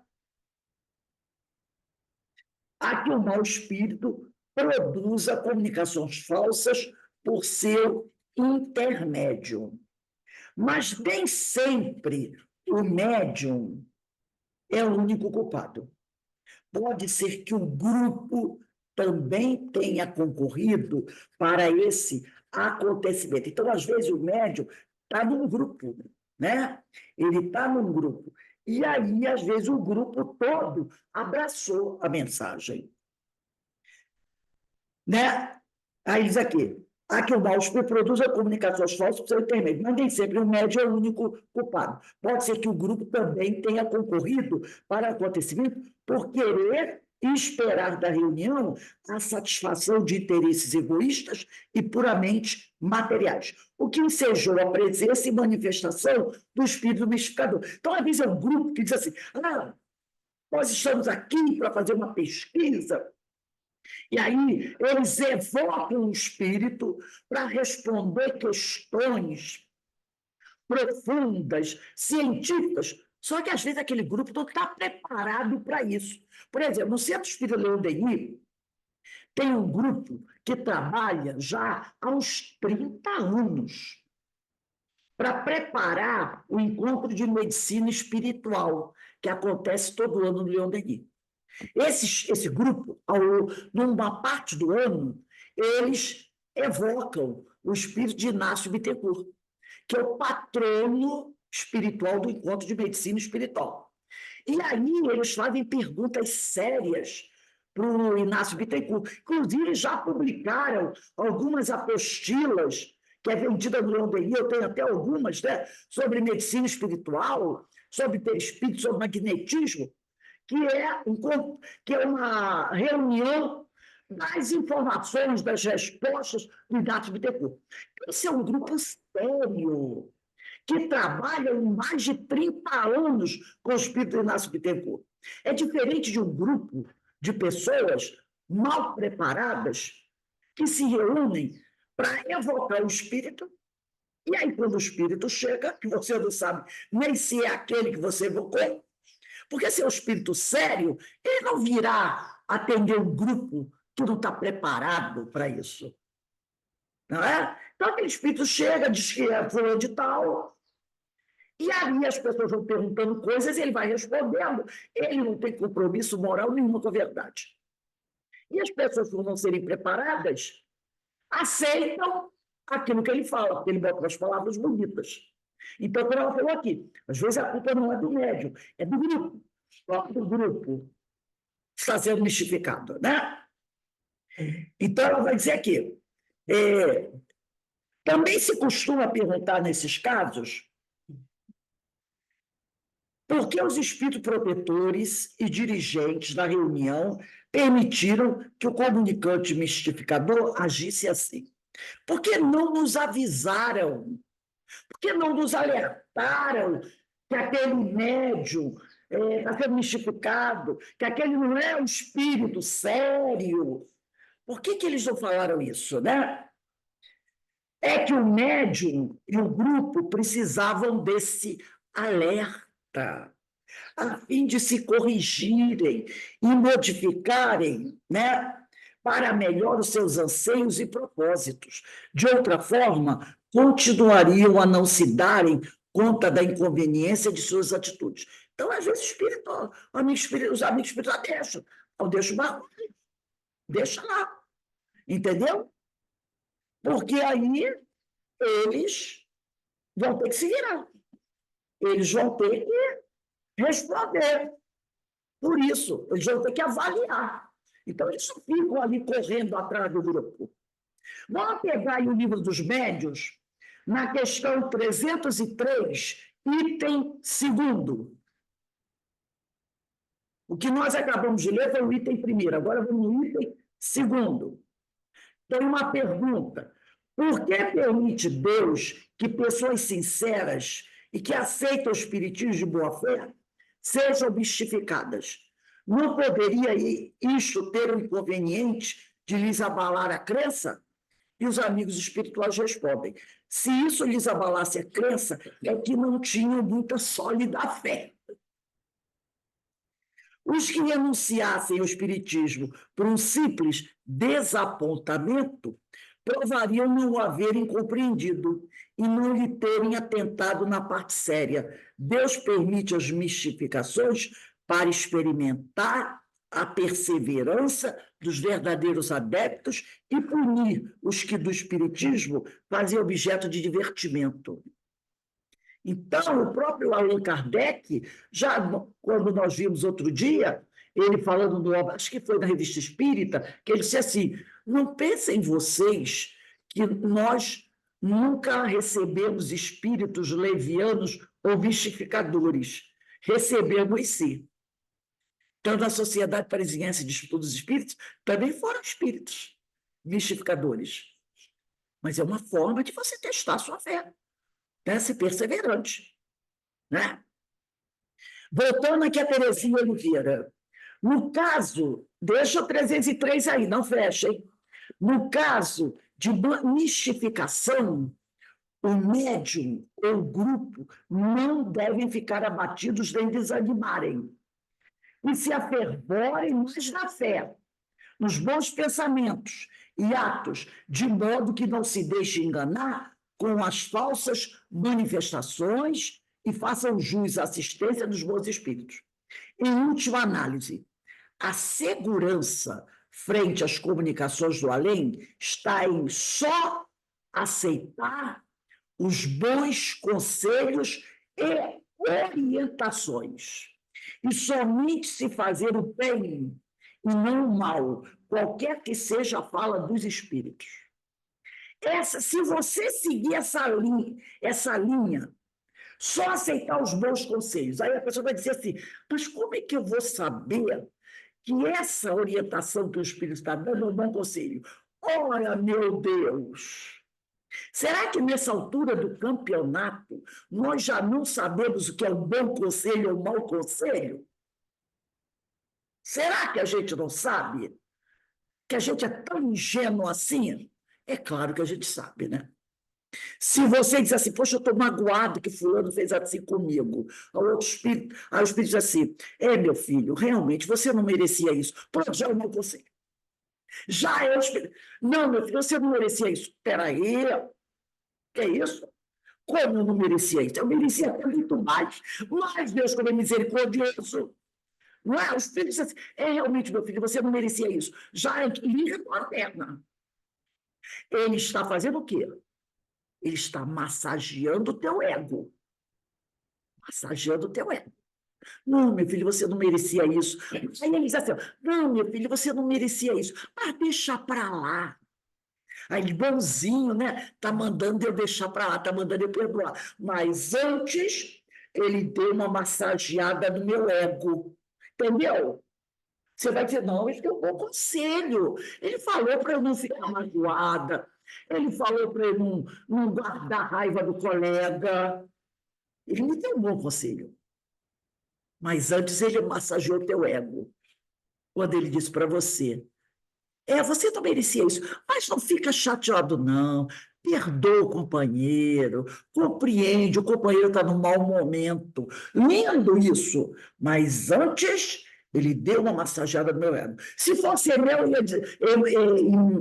Há que o mau espírito produza comunicações falsas por seu intermédio. Mas nem sempre o médium é o único culpado. Pode ser que o grupo também tenha concorrido para esse acontecimento. Então, às vezes, o médium está num grupo, né? Ele está num grupo. E aí, às vezes, o grupo todo abraçou a mensagem. Né? Aí diz aqui, há que o mau espírito produza comunicações falsas por seu intermédio, mas nem sempre o médium é o único culpado. Pode ser que o grupo também tenha concorrido para o acontecimento por querer e esperar da reunião a satisfação de interesses egoístas e puramente materiais, o que ensejou a presença e manifestação do espírito mistificador. Então, às vezes, é um grupo que diz assim, nós estamos aqui para fazer uma pesquisa. E aí eles evocam o espírito para responder questões profundas, científicas. Só que, às vezes, aquele grupo não está preparado para isso. Por exemplo, no Centro Espírita Leon Denis, tem um grupo que trabalha já há uns 30 anos para preparar o encontro de medicina espiritual, que acontece todo ano no Leon Denis. Esse grupo, numa parte do ano, eles evocam o espírito de Inácio Bittencourt, que é o patrono espiritual do encontro de medicina espiritual. E aí eles fazem perguntas sérias para o Inácio Bittencourt. Inclusive, já publicaram algumas apostilas, que é vendida no Leon Denis, eu tenho até algumas, né, sobre medicina espiritual, sobre perispírito, sobre magnetismo, que é uma reunião das informações, das respostas do Inácio Bittencourt. Esse é um grupo sério, que trabalha há mais de 30 anos com o espírito do Inácio Bittencourt. É diferente de um grupo de pessoas mal preparadas que se reúnem para evocar o espírito, e aí, quando o espírito chega, que você não sabe nem se é aquele que você evocou, porque se é um espírito sério, ele não virá atender um grupo que não está preparado para isso. Não é? Então, aquele espírito chega, diz que é fulano de tal, e aí as pessoas vão perguntando coisas e ele vai respondendo. Ele não tem compromisso moral nenhum com a verdade. E as pessoas, por não serem preparadas, aceitam aquilo que ele fala, porque ele bota as palavras bonitas. Então, como ela falou aqui, às vezes a culpa não é do médium, é do grupo. Do grupo está sendo mistificado, né? Então, ela vai dizer aqui, Também se costuma perguntar nesses casos por que os espíritos protetores e dirigentes da reunião permitiram que o comunicante mistificador agisse assim. Por que não nos avisaram? Por que não nos alertaram que aquele médium está sendo mistificado, que aquele não é um espírito sério? Por que eles não falaram isso, né? É que o médium e o grupo precisavam desse alerta, a fim de se corrigirem e modificarem, né, para melhor os seus anseios e propósitos. De outra forma, continuariam a não se darem conta da inconveniência de suas atitudes. Então, às vezes, os amigos espirituais deixam. Eu deixo barulho, deixa lá, entendeu? Porque aí eles vão ter que se virar. Eles vão ter que responder. Por isso, eles vão ter que avaliar. Então, eles não ficam ali correndo atrás do grupo. Vamos pegar aí o livro dos médiuns, na questão 303, item 2º. O que nós acabamos de ler foi o item 1º, agora vamos no item 2º. Tem uma pergunta. Por que permite Deus que pessoas sinceras e que aceitam o espiritismo de boa-fé sejam mistificadas? Não poderia isto ter um inconveniente de lhes abalar a crença? E os amigos espirituais respondem: se isso lhes abalasse a crença, é que não tinham muita sólida fé. Os que renunciassem ao espiritismo por um simples desapontamento provariam não o haverem compreendido e não lhe terem atentado na parte séria. Deus permite as mistificações para experimentar a perseverança dos verdadeiros adeptos e punir os que do espiritismo fazem objeto de divertimento. Então, o próprio Allan Kardec, já quando nós vimos outro dia, ele falando acho que foi na Revista Espírita, que ele disse assim: não pensem vocês que nós nunca recebemos espíritos levianos ou mistificadores. Recebemos sim. Então, na Sociedade Parisiense de Estudos Espíritos, também foram espíritos mistificadores. Mas é uma forma de você testar a sua fé, né? Ser perseverante, né? Voltando aqui a Terezinha Oliveira. No caso, deixa o 303 aí, não fecha, hein? No caso de mistificação, o médium ou o grupo não devem ficar abatidos nem desanimarem, e se afervorem mais na fé, nos bons pensamentos e atos, de modo que não se deixe enganar com as falsas manifestações e façam jus à assistência dos bons espíritos. Em última análise, a segurança frente às comunicações do além está em só aceitar os bons conselhos e orientações, e somente se fazer o bem e não o mal, qualquer que seja a fala dos espíritos. Se você seguir essa linha, só aceitar os bons conselhos, aí a pessoa vai dizer assim: mas como é que eu vou saber que essa orientação que o espírito está dando é um bom conselho? Ora, meu Deus! Será que nessa altura do campeonato nós já não sabemos o que é um bom conselho ou um mau conselho? Será que a gente não sabe? Que a gente é tão ingênuo assim? É claro que a gente sabe, né? Se você diz assim: poxa, eu estou magoado que fulano fez assim comigo, aí o espírito diz assim: meu filho, realmente você não merecia isso. Pronto, já é o mau conselho. Já é o espírito: não, meu filho, você não merecia isso. Espera aí, que é isso? Como eu não merecia isso? Eu merecia até muito mais. Mas Deus, como é misericordioso. Não é? Os filhos dizem assim: realmente, meu filho, você não merecia isso. Já liga com a perna. Ele está fazendo o quê? Ele está massageando o teu ego. Massageando o teu ego. Não, meu filho, você não merecia isso. Aí ele diz assim: não, meu filho, você não merecia isso. Mas deixa para lá. Aí ele, bonzinho, né? Está mandando eu deixar para lá, está mandando eu perdoar. Mas antes, ele deu uma massageada no meu ego. Entendeu? Você vai dizer, não, ele deu um bom conselho. Ele falou para eu não ficar magoada. Ele falou para eu não guardar raiva do colega. Ele me deu um bom conselho. Mas antes ele massageou o teu ego. Quando ele disse para você, você não merecia isso, mas não fica chateado, não. Perdoa o companheiro, compreende, o companheiro está num mau momento. Lindo isso, mas antes ele deu uma massageada no meu ego. Se fosse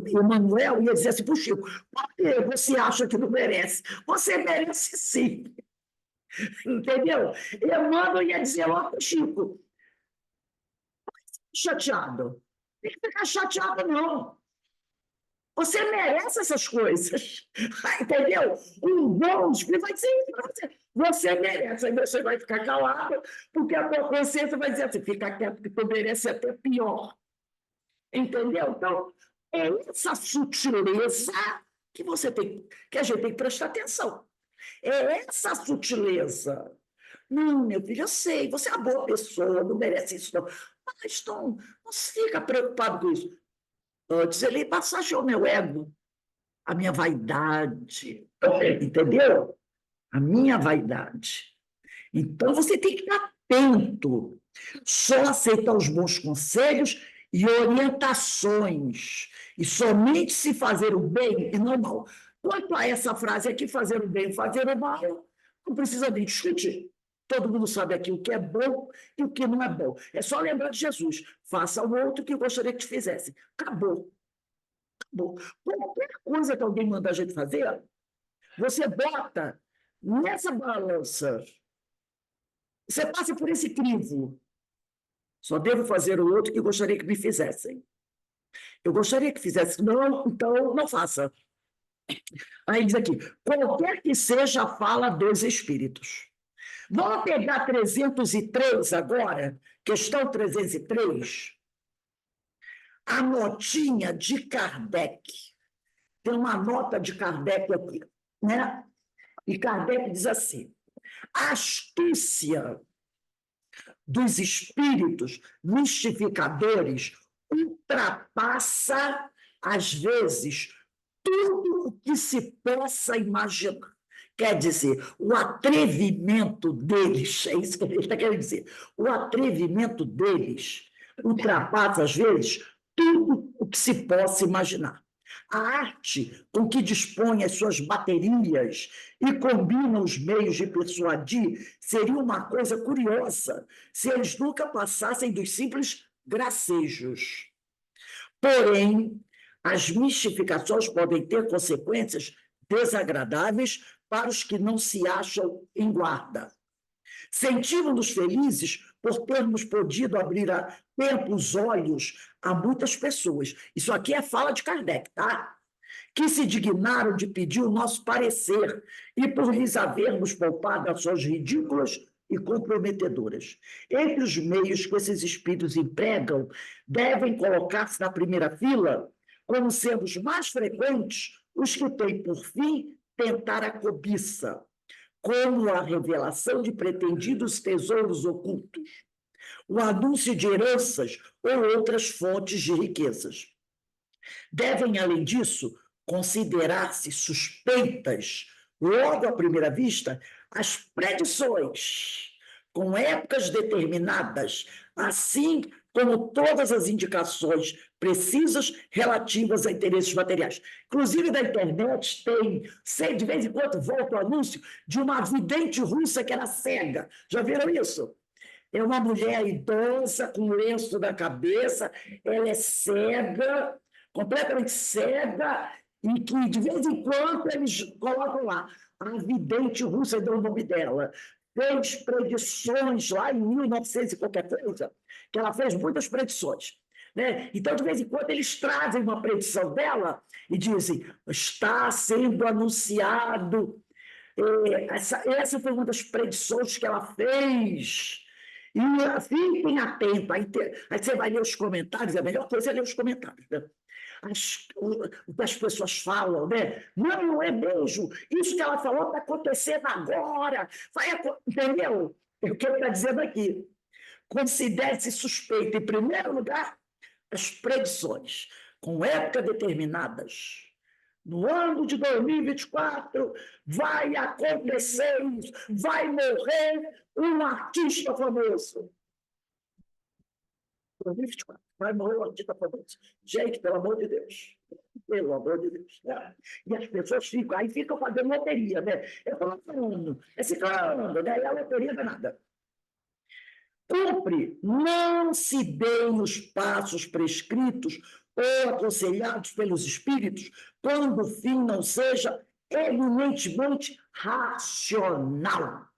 Emanuel, ia dizer assim para o Chico, por que você acha que não merece? Você merece sim, entendeu? Emmanuel ia dizer logo para o Chico, chateado. Não tem que ficar chateado, não. Você merece essas coisas. Entendeu? Um bom espírito vai dizer isso para você. Você merece. Aí você vai ficar calado, porque a tua consciência vai dizer assim: fica quieto, que tu merece até pior. Entendeu? Então, é essa sutileza que que a gente tem que prestar atenção. É essa sutileza. Não, meu filho, eu sei, você é uma boa pessoa, não merece isso, não. Mas não fica preocupado com isso. Antes ele massageou meu ego, a minha vaidade, entendeu? A minha vaidade. Então você tem que estar atento, só aceitar os bons conselhos e orientações, e somente se fazer o bem e não o mal. Quanto a essa frase aqui, fazer o bem e fazer o mal, não precisa nem discutir. Todo mundo sabe aqui o que é bom e o que não é bom. É só lembrar de Jesus. Faça o outro que eu gostaria que te fizesse. Acabou. Acabou. Qualquer coisa que alguém manda a gente fazer, você bota nessa balança. Você passa por esse crivo. Só devo fazer o outro que gostaria que me fizessem. Eu gostaria que fizesse, não, então não faça. Aí diz aqui, qualquer que seja a fala dos espíritos. Vamos pegar 303 agora, questão 303. A notinha de Kardec. Tem uma nota de Kardec aqui, né? E Kardec diz assim: a astúcia dos espíritos mistificadores ultrapassa, às vezes, tudo o que se possa imaginar. Quer dizer, o atrevimento deles, é isso que ele está querendo dizer, o atrevimento deles ultrapassa, às vezes, tudo o que se possa imaginar. A arte com que dispõe as suas baterias e combina os meios de persuadir seria uma coisa curiosa se eles nunca passassem dos simples gracejos. Porém, as mistificações podem ter consequências desagradáveis para os que não se acham em guarda. Sentimos-nos felizes por termos podido abrir a tempo os olhos a muitas pessoas. Isso aqui é fala de Kardec, tá? Que se dignaram de pedir o nosso parecer e por lhes havermos poupado ações ridículas e comprometedoras. Entre os meios que esses espíritos empregam, devem colocar-se na primeira fila, como sendo os mais frequentes, os que têm por fim tentar a cobiça, como a revelação de pretendidos tesouros ocultos, o anúncio de heranças ou outras fontes de riquezas. Devem, além disso, considerar-se suspeitas, logo à primeira vista, as predições, com épocas determinadas, assim como todas as indicações precisas relativas a interesses materiais. Inclusive, na internet tem, sei, de vez em quando volta o anúncio de uma vidente russa que era cega. Já viram isso? É uma mulher idosa, com lenço na cabeça, ela é cega, completamente cega, e que, de vez em quando, eles colocam lá, a vidente russa, deu o nome dela, fez predições lá em 1900 e qualquer coisa, que ela fez muitas predições. Né? Então, de vez em quando, eles trazem uma predição dela e dizem, está sendo anunciado. Essa foi uma das predições que ela fez. E fiquem atentos. Aí você vai ler os comentários, a melhor coisa é ler os comentários. Né? o que as pessoas falam, né? Não, não é mesmo. Isso que ela falou está acontecendo agora. Entendeu? O que ele está dizendo aqui? Considere-se suspeito, em primeiro lugar, as predições, com época determinadas. No ano de 2024 vai acontecer isso, vai morrer um artista famoso. 2024, vai morrer um artista famoso. Gente, pelo amor de Deus. Pelo amor de Deus. Né? E as pessoas ficam fazendo loteria, né? É fulano, é ciclano, né? E a loteria não é nada. Cumpre, não se deem os passos prescritos ou aconselhados pelos espíritos quando o fim não seja eminentemente racional.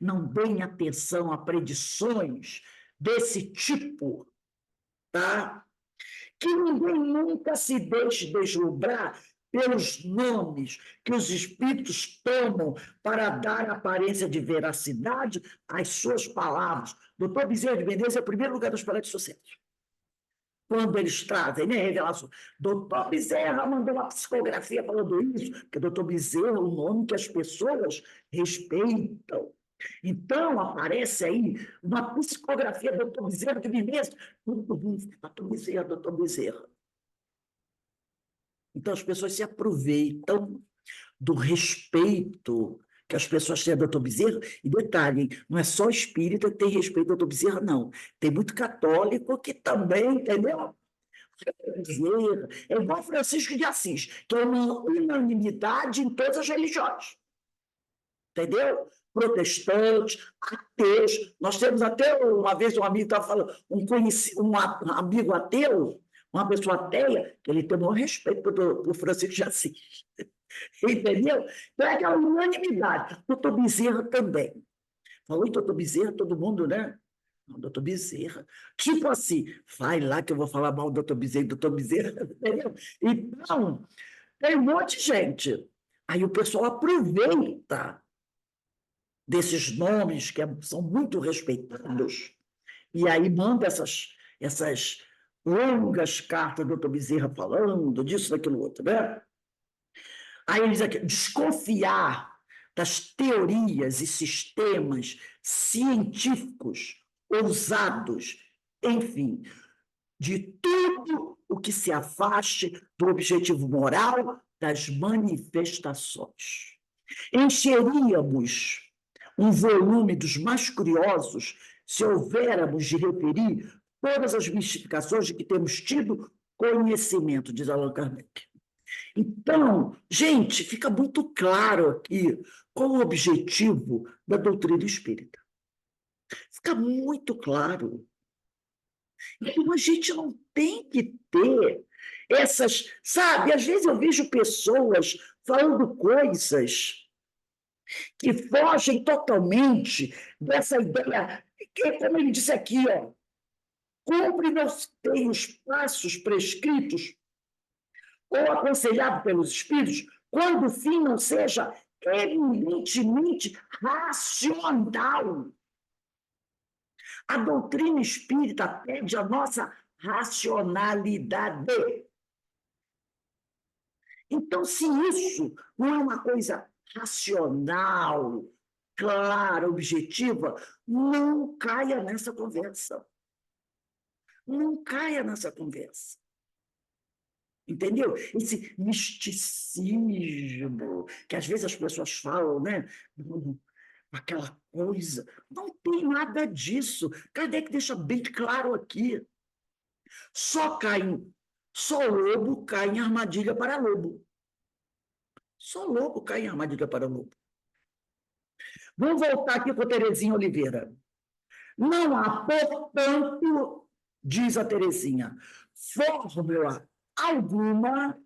Não deem atenção a predições desse tipo, tá? Que ninguém nunca se deixe deslumbrar pelos nomes que os espíritos tomam para dar aparência de veracidade às suas palavras. Doutor Bezerra de Menezes é o primeiro lugar dos paredes sociais. Quando eles trazem, né, revelação. Doutor Bezerra mandou uma psicografia falando isso, porque doutor Bezerra é um nome que as pessoas respeitam. Então, aparece aí uma psicografia do doutor Bezerra de Menezes. Doutor Bezerra, doutor Bezerra. Então, as pessoas se aproveitam do respeito que as pessoas têm a doutor Bezerra. E detalhe, não é só espírita que tem respeito ao doutor Bezerra, não. Tem muito católico que também, entendeu? Bezerra. É igual Francisco de Assis, que é uma unanimidade em todas as religiões. Entendeu? Protestantes, ateus. Nós temos até, uma vez, um amigo estava falando, um amigo ateu, uma pessoa ateia, que ele tem o maior respeito por Francisco de Assis. Entendeu? Então, é aquela unanimidade. Doutor Bezerra também. Falou em doutor Bezerra, todo mundo, né? Não, doutor Bezerra. Tipo assim, vai lá que eu vou falar mal do doutor Bezerra, entendeu? Então, tem um monte de gente. Aí o pessoal aproveita desses nomes que são muito respeitados, e aí manda essas longas cartas do doutor Bezerra falando disso, daquilo outro, né? Aí ele diz aqui, desconfiar das teorias e sistemas científicos ousados, enfim, de tudo o que se afaste do objetivo moral das manifestações. Encheríamos um volume dos mais curiosos se houvéramos de referir todas as mistificações de que temos tido conhecimento, diz Allan Kardec. Então, gente, fica muito claro aqui qual o objetivo da doutrina espírita. Fica muito claro. Então, a gente não tem que ter essas... Sabe, às vezes eu vejo pessoas falando coisas que fogem totalmente dessa ideia, que, como ele disse aqui, ó, cumpre não tem os passos prescritos ou aconselhado pelos espíritos, quando o fim não seja eminentemente racional. A doutrina espírita pede a nossa racionalidade. Então, se isso não é uma coisa racional, clara, objetiva, não caia nessa conversa. Não caia nessa conversa. Entendeu? Esse misticismo, que às vezes as pessoas falam, né? Aquela coisa. Não tem nada disso. Kardec deixa bem claro aqui. Só lobo cai em armadilha para lobo. Só lobo cai em armadilha para lobo. Vamos voltar aqui com a Terezinha Oliveira. Não há, portanto, diz a Terezinha, fórmula alguma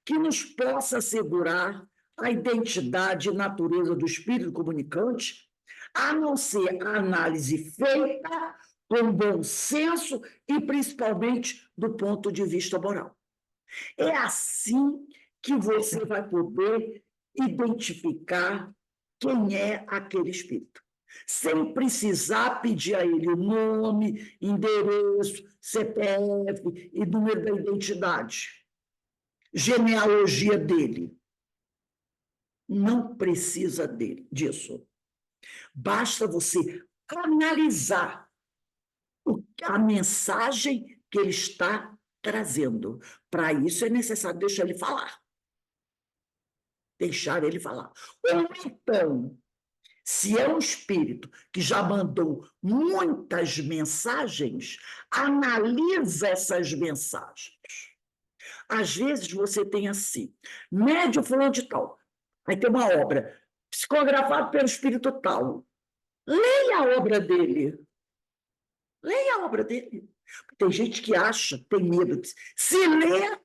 que nos possa assegurar a identidade e natureza do espírito comunicante, a não ser a análise feita com bom senso e principalmente do ponto de vista moral. É assim que você vai poder identificar quem é aquele espírito, sem precisar pedir a ele o nome, endereço, CPF e número da identidade. genealogia dele. Não precisa disso. Basta você analisar a mensagem que ele está trazendo. Para isso é necessário deixar ele falar. Deixar ele falar. Ou então, se é um espírito que já mandou muitas mensagens, analisa essas mensagens. Às vezes você tem assim, médium fulano de tal, aí tem uma obra, psicografado pelo espírito tal. Leia a obra dele. Leia a obra dele. Tem gente que acha, tem medo. Se ler,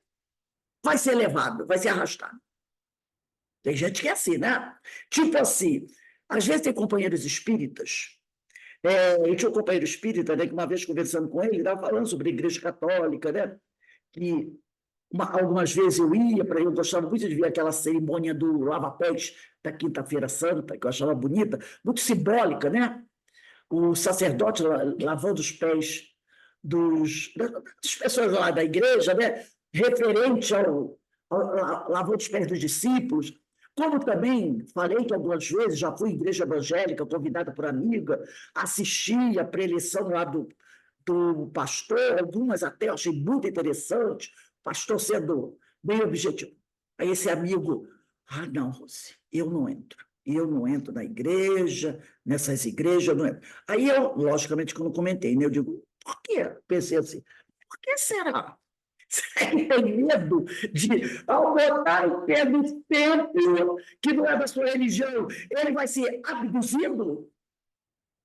vai ser levado, vai ser arrastado. Tem gente que é assim, né? Tipo assim, às vezes tem companheiros espíritas. Eu tinha um companheiro espírita, né, que uma vez conversando com ele, estava falando sobre a Igreja Católica, né? Que algumas vezes eu gostava muito de ver aquela cerimônia do lava-pés da Quinta-feira Santa, que eu achava bonita, muito simbólica, né? O sacerdote lavando os pés das pessoas lá da igreja, né? Referente ao lavando os pés dos discípulos. Como também falei que algumas vezes já fui em igreja evangélica, convidada por amiga, assisti a preleção lá do pastor, algumas até eu achei muito interessante, pastor sendo bem objetivo. Aí esse amigo, não, Rose, eu não entro na igreja, nessas igrejas, eu não entro. Aí eu, logicamente, que eu não comentei, né? Eu digo, por quê? Pensei assim, por que será? Você tem medo de, ao botar o pé no templo, que não é da sua religião, ele vai ser abduzido?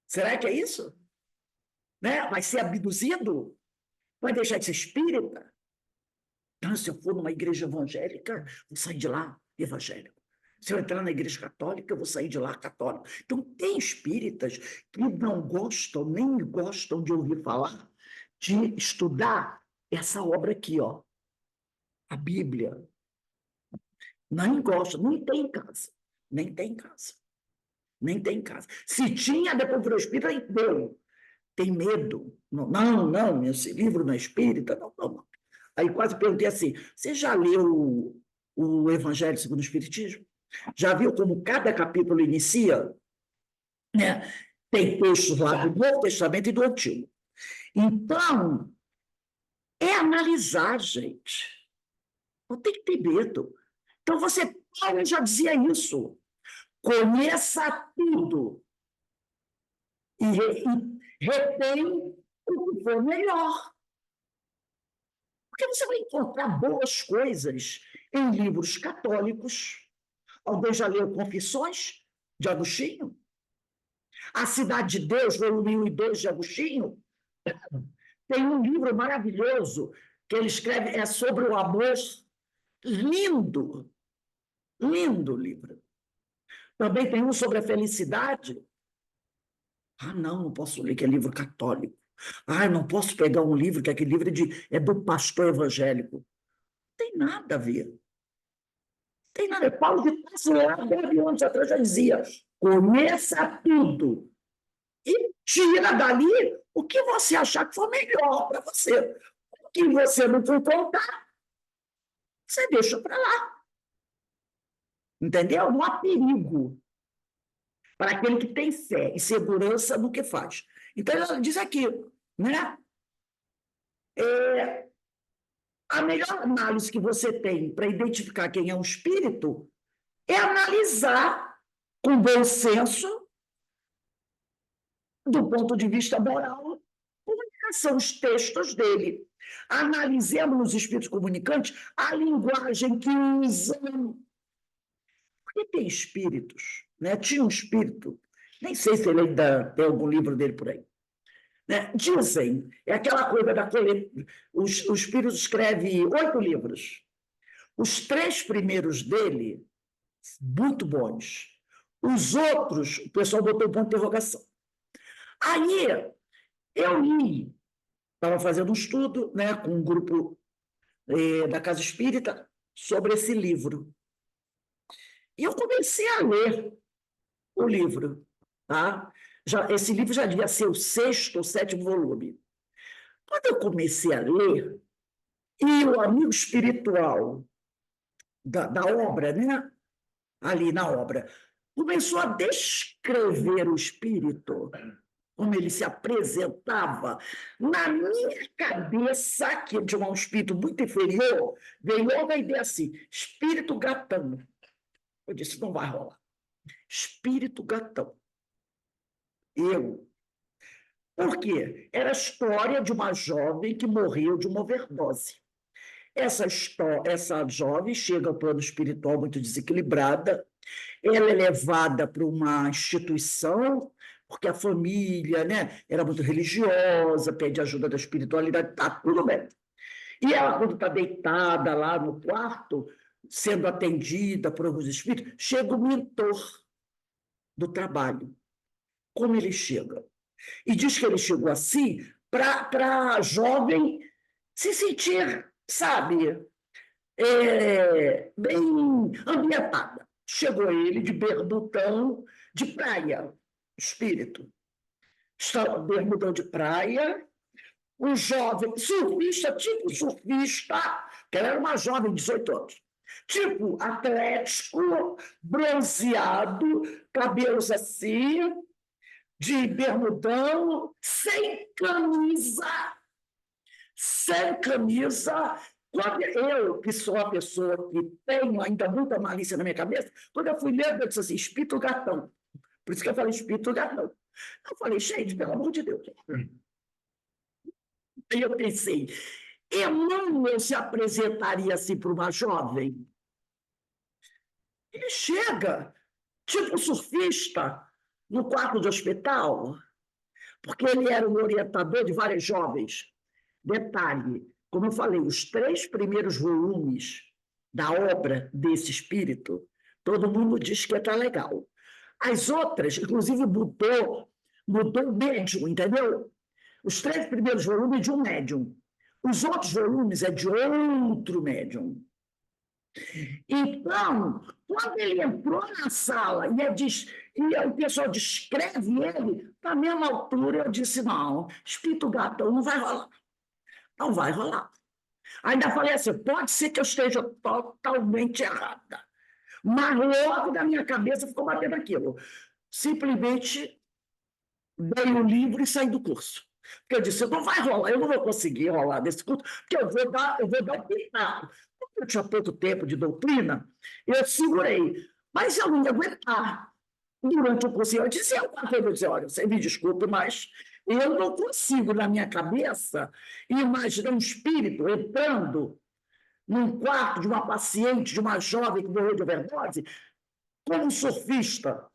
Será que é isso? Né? Vai ser abduzido? Vai deixar de ser espírita? Então, se eu for numa igreja evangélica, vou sair de lá evangélico. Se eu entrar na igreja católica, eu vou sair de lá católico. Então, tem espíritas que não gostam, nem gostam de ouvir falar, de estudar essa obra aqui, ó, a Bíblia. Não gostam, nem tem em casa. Nem tem em casa. Nem tem em casa. Se tinha, depois virou espírita, aí deu. Tem medo. Não, esse livro não é espírita, não. Aí quase perguntei assim, você já leu o Evangelho segundo o Espiritismo? Já viu como cada capítulo inicia? Né? Tem textos lá do Novo Testamento e do Antigo. Então, é analisar, gente. Não tem que ter medo. Então, Paulo já dizia isso. Conheça tudo e retém o que for melhor. Porque você vai encontrar boas coisas em livros católicos. Alguém já leu Confissões de Agostinho? A Cidade de Deus, volume 1 e 2 de Agostinho? Tem um livro maravilhoso que ele escreve, é sobre o amor. Lindo, lindo livro. Também tem um sobre a felicidade. Não posso ler, que é livro católico. Não posso pegar um livro, que aquele livro é do pastor evangélico. Não tem nada a ver. Tem nada. Paulo de Tarso, lá 9 anos atrás, já dizia: conheça tudo e tira dali o que você achar que for melhor para você. O que você não for contar, você deixa para lá. Entendeu? Não há perigo para aquele que tem fé e segurança no que faz. Então, ela diz aqui, né? A melhor análise que você tem para identificar quem é um espírito é analisar com bom senso, do ponto de vista moral, como são os textos dele. Analisemos nos espíritos comunicantes a linguagem que usam. Porque tem espíritos, né? Tinha um espírito, nem sei se ele ainda tem algum livro dele por aí. Né? Dizem, é aquela coisa da coleta. O espírito escreve 8 livros. Os 3 primeiros dele, muito bons. Os outros, o pessoal botou um ponto de interrogação. Aí, eu li, estava fazendo um estudo, né, com um grupo da Casa Espírita sobre esse livro. E eu comecei a ler o livro. Tá? Esse livro já devia ser o 6º ou 7º volume. Quando eu comecei a ler, e o amigo espiritual da obra, né? Ali na obra, começou a descrever o espírito, como ele se apresentava. Na minha cabeça, que de um espírito muito inferior, veio logo a ideia assim: espírito gatão. Eu disse: não vai rolar. Espírito gatão. Eu. Por quê? Era a história de uma jovem que morreu de uma overdose. Essa jovem chega ao plano espiritual muito desequilibrada, ela é levada para uma instituição, porque a família, né, era muito religiosa, pede ajuda da espiritualidade, está tudo bem. E ela, quando está deitada lá no quarto, sendo atendida por alguns espíritos, chega o mentor do trabalho. Como ele chega? E diz que ele chegou assim para a jovem se sentir, sabe, bem ambientada. Chegou ele de bermudão de praia, espírito. Bermudão de praia, um jovem surfista, tipo surfista, que ela era uma jovem de 18 anos, tipo atlético, bronzeado, cabelos assim, de bermudão, sem camisa. Quando eu, que sou uma pessoa que tenho ainda muita malícia na minha cabeça, quando eu fui ler, eu disse assim: espírito gatão. Por isso que eu falei espírito gatão. Eu falei: gente, pelo amor de Deus. Aí eu pensei: Emmanuel se apresentaria assim para uma jovem? Ele chega, tipo surfista, no quarto de hospital, porque ele era o orientador de várias jovens. Detalhe, como eu falei, os 3 primeiros volumes da obra desse espírito, todo mundo diz que está legal. As outras, inclusive, mudou o médium, entendeu? Os 3 primeiros volumes é de um médium. Os outros volumes é de outro médium. Então, quando ele entrou na sala e o pessoal descreve ele, na mesma altura eu disse: não, espírito gatão não vai rolar. Não vai rolar. Ainda falei assim: pode ser que eu esteja totalmente errada. Mas logo da minha cabeça ficou batendo aquilo. Simplesmente dei o livro e saí do curso. Porque eu disse: não vai rolar, eu não vou conseguir rolar desse curso, porque eu vou dar o pitaco. Como eu tinha pouco tempo de doutrina, eu segurei. Mas eu não ia aguentar. Durante o curso, eu disse: olha, você me desculpe, mas eu não consigo, na minha cabeça, imaginar um espírito entrando num quarto de uma paciente, de uma jovem que morreu de overdose, como um surfista.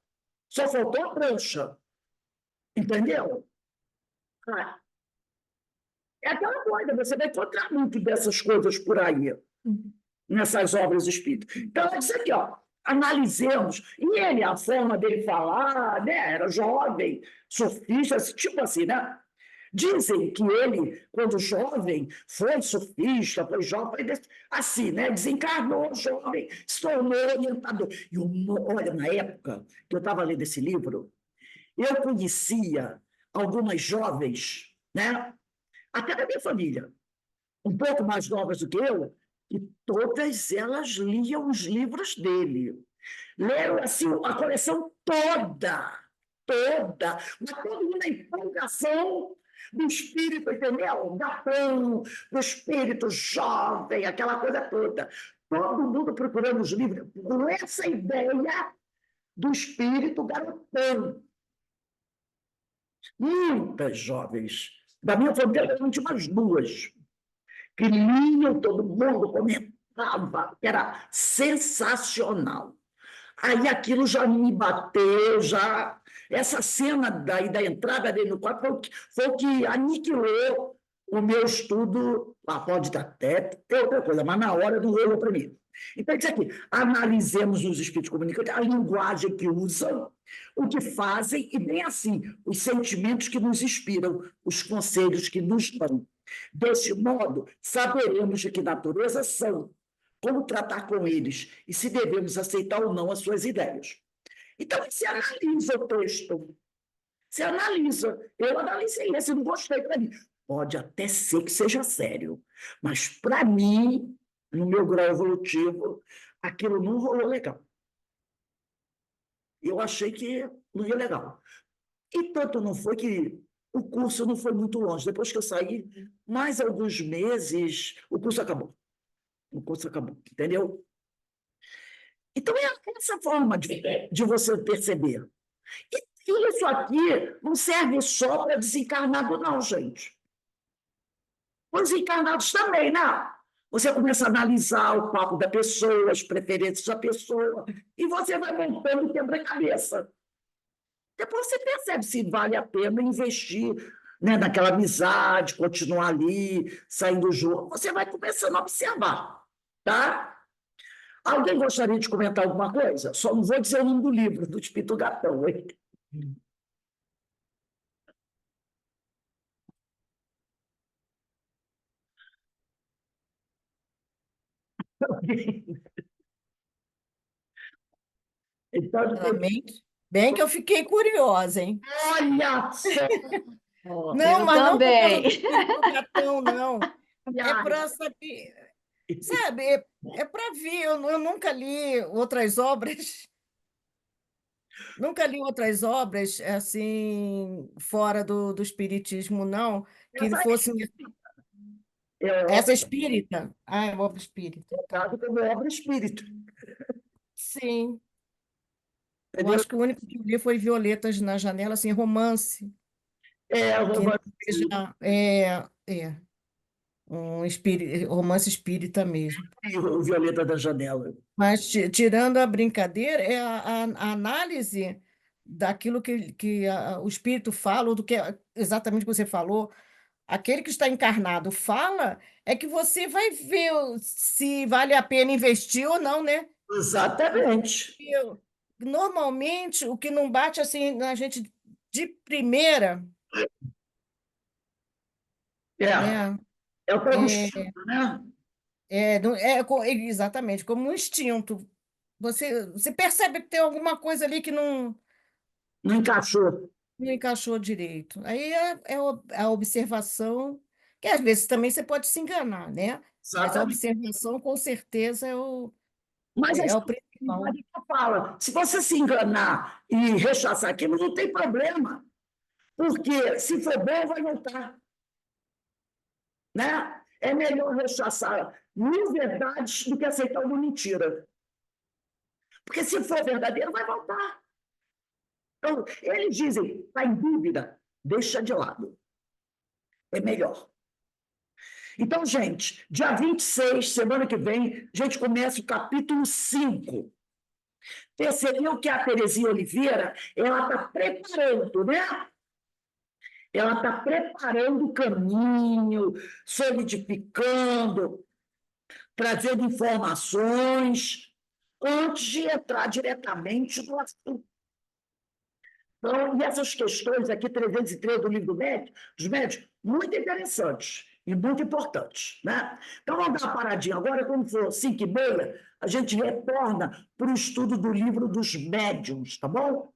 Só faltou a prancha. Entendeu? Ah, é aquela coisa, você vai encontrar muito dessas coisas por aí, nessas obras espíritas. Então, é isso aqui, ó. Analisemos. E ele, a forma dele falar, né, era jovem, surfista, tipo assim, né? Dizem que ele, quando jovem, foi surfista, foi jovem, assim, né? Desencarnou jovem, se tornou orientador. E olha, na época que eu estava lendo esse livro, eu conhecia algumas jovens, né? Até da minha família, um pouco mais novas do que eu, e todas elas liam os livros dele. Leram assim, a coleção toda, mas todo mundo na empolgação do espírito, entendeu? Gatão, do espírito jovem, aquela coisa toda. Todo mundo procurando os livros com essa ideia do espírito garotão. Muitas jovens, da minha família, tinha umas 2, que liam, todo mundo comentava, que era sensacional. Aí aquilo já me bateu, já. Essa cena da entrada dele no quarto foi o que aniquilou o meu estudo. Pode até ter outra coisa, mas na hora não rolou para mim. Então, isso aqui, analisemos os espíritos comunicantes, a linguagem que usam, o que fazem, e bem assim, os sentimentos que nos inspiram, os conselhos que nos dão. Desse modo, saberemos de que natureza são, como tratar com eles e se devemos aceitar ou não as suas ideias. Então, você analisa o texto. Você analisa. Eu analisei esse, não gostei para mim. Pode até ser que seja sério, mas para mim, no meu grau evolutivo, aquilo não rolou legal. Eu achei que não ia legal. E tanto não foi que o curso não foi muito longe. Depois que eu saí, mais alguns meses, o curso acabou. O curso acabou, entendeu? Então, é essa forma de você perceber. E isso aqui não serve só para desencarnado, não, gente. Os encarnados também, né? Você começa a analisar o papo da pessoa, as preferências da pessoa, e você vai montando o quebra-cabeça. Depois você percebe se vale a pena investir, né, naquela amizade, continuar ali, saindo junto. Você vai começando a observar, tá? Alguém gostaria de comentar alguma coisa? Só não vou dizer o nome do livro, do Espírito Gatão, hein? Então, Sinceramente, bem que eu fiquei curiosa, hein? olha só! Não, Eu mas não por causa também. do Espírito Gatão, não. É Olha, para saber, sabe? É para ver. Eu nunca li outras obras, nunca li outras obras assim, fora do espiritismo, não, que essa fossem é essa obra, espírita. Ah, é obra espírita, tá. dado como obra espírito, Sim, eu entendeu? acho que o único que eu li foi Violetas na Janela, assim, romance, É, o que não romance, seja, um romance espírita mesmo. o Violeta da Janela. Mas, tirando a brincadeira, é a análise daquilo que o espírito fala, ou do que exatamente que você falou, aquele que está encarnado fala, é que você vai ver se vale a pena investir ou não, né? Exatamente. Eu- Normalmente, o que não bate assim na gente de primeira, É, né? é o É, combustível, né? exatamente, como um instinto. Você percebe que tem alguma coisa ali que Não encaixou. não encaixou direito. Aí a observação, que às vezes também você pode se enganar, né? Mas a Exatamente. observação, com certeza, Mas a é o principal. espiritualidade fala, se você se enganar e rechaçar aquilo, não tem problema, porque se for bom, vai voltar, né? É melhor rechaçar 1000 verdades do que aceitar uma mentira. Porque se for verdadeiro, vai voltar. Então, eles dizem, está em dúvida, deixa de lado. É melhor. Então, gente, dia 26, semana que vem, a gente começa o capítulo 5. Percebeu que a Terezinha Oliveira, ela está preparando, né? Ela está preparando o caminho, solidificando, trazendo informações, antes de entrar diretamente no assunto. Então, e essas questões aqui, 303 do livro dos médios, muito interessantes e muito importantes, né? Então, vamos dar uma paradinha agora, quando for 5h30, a gente retorna para o estudo do livro dos médiuns, tá bom?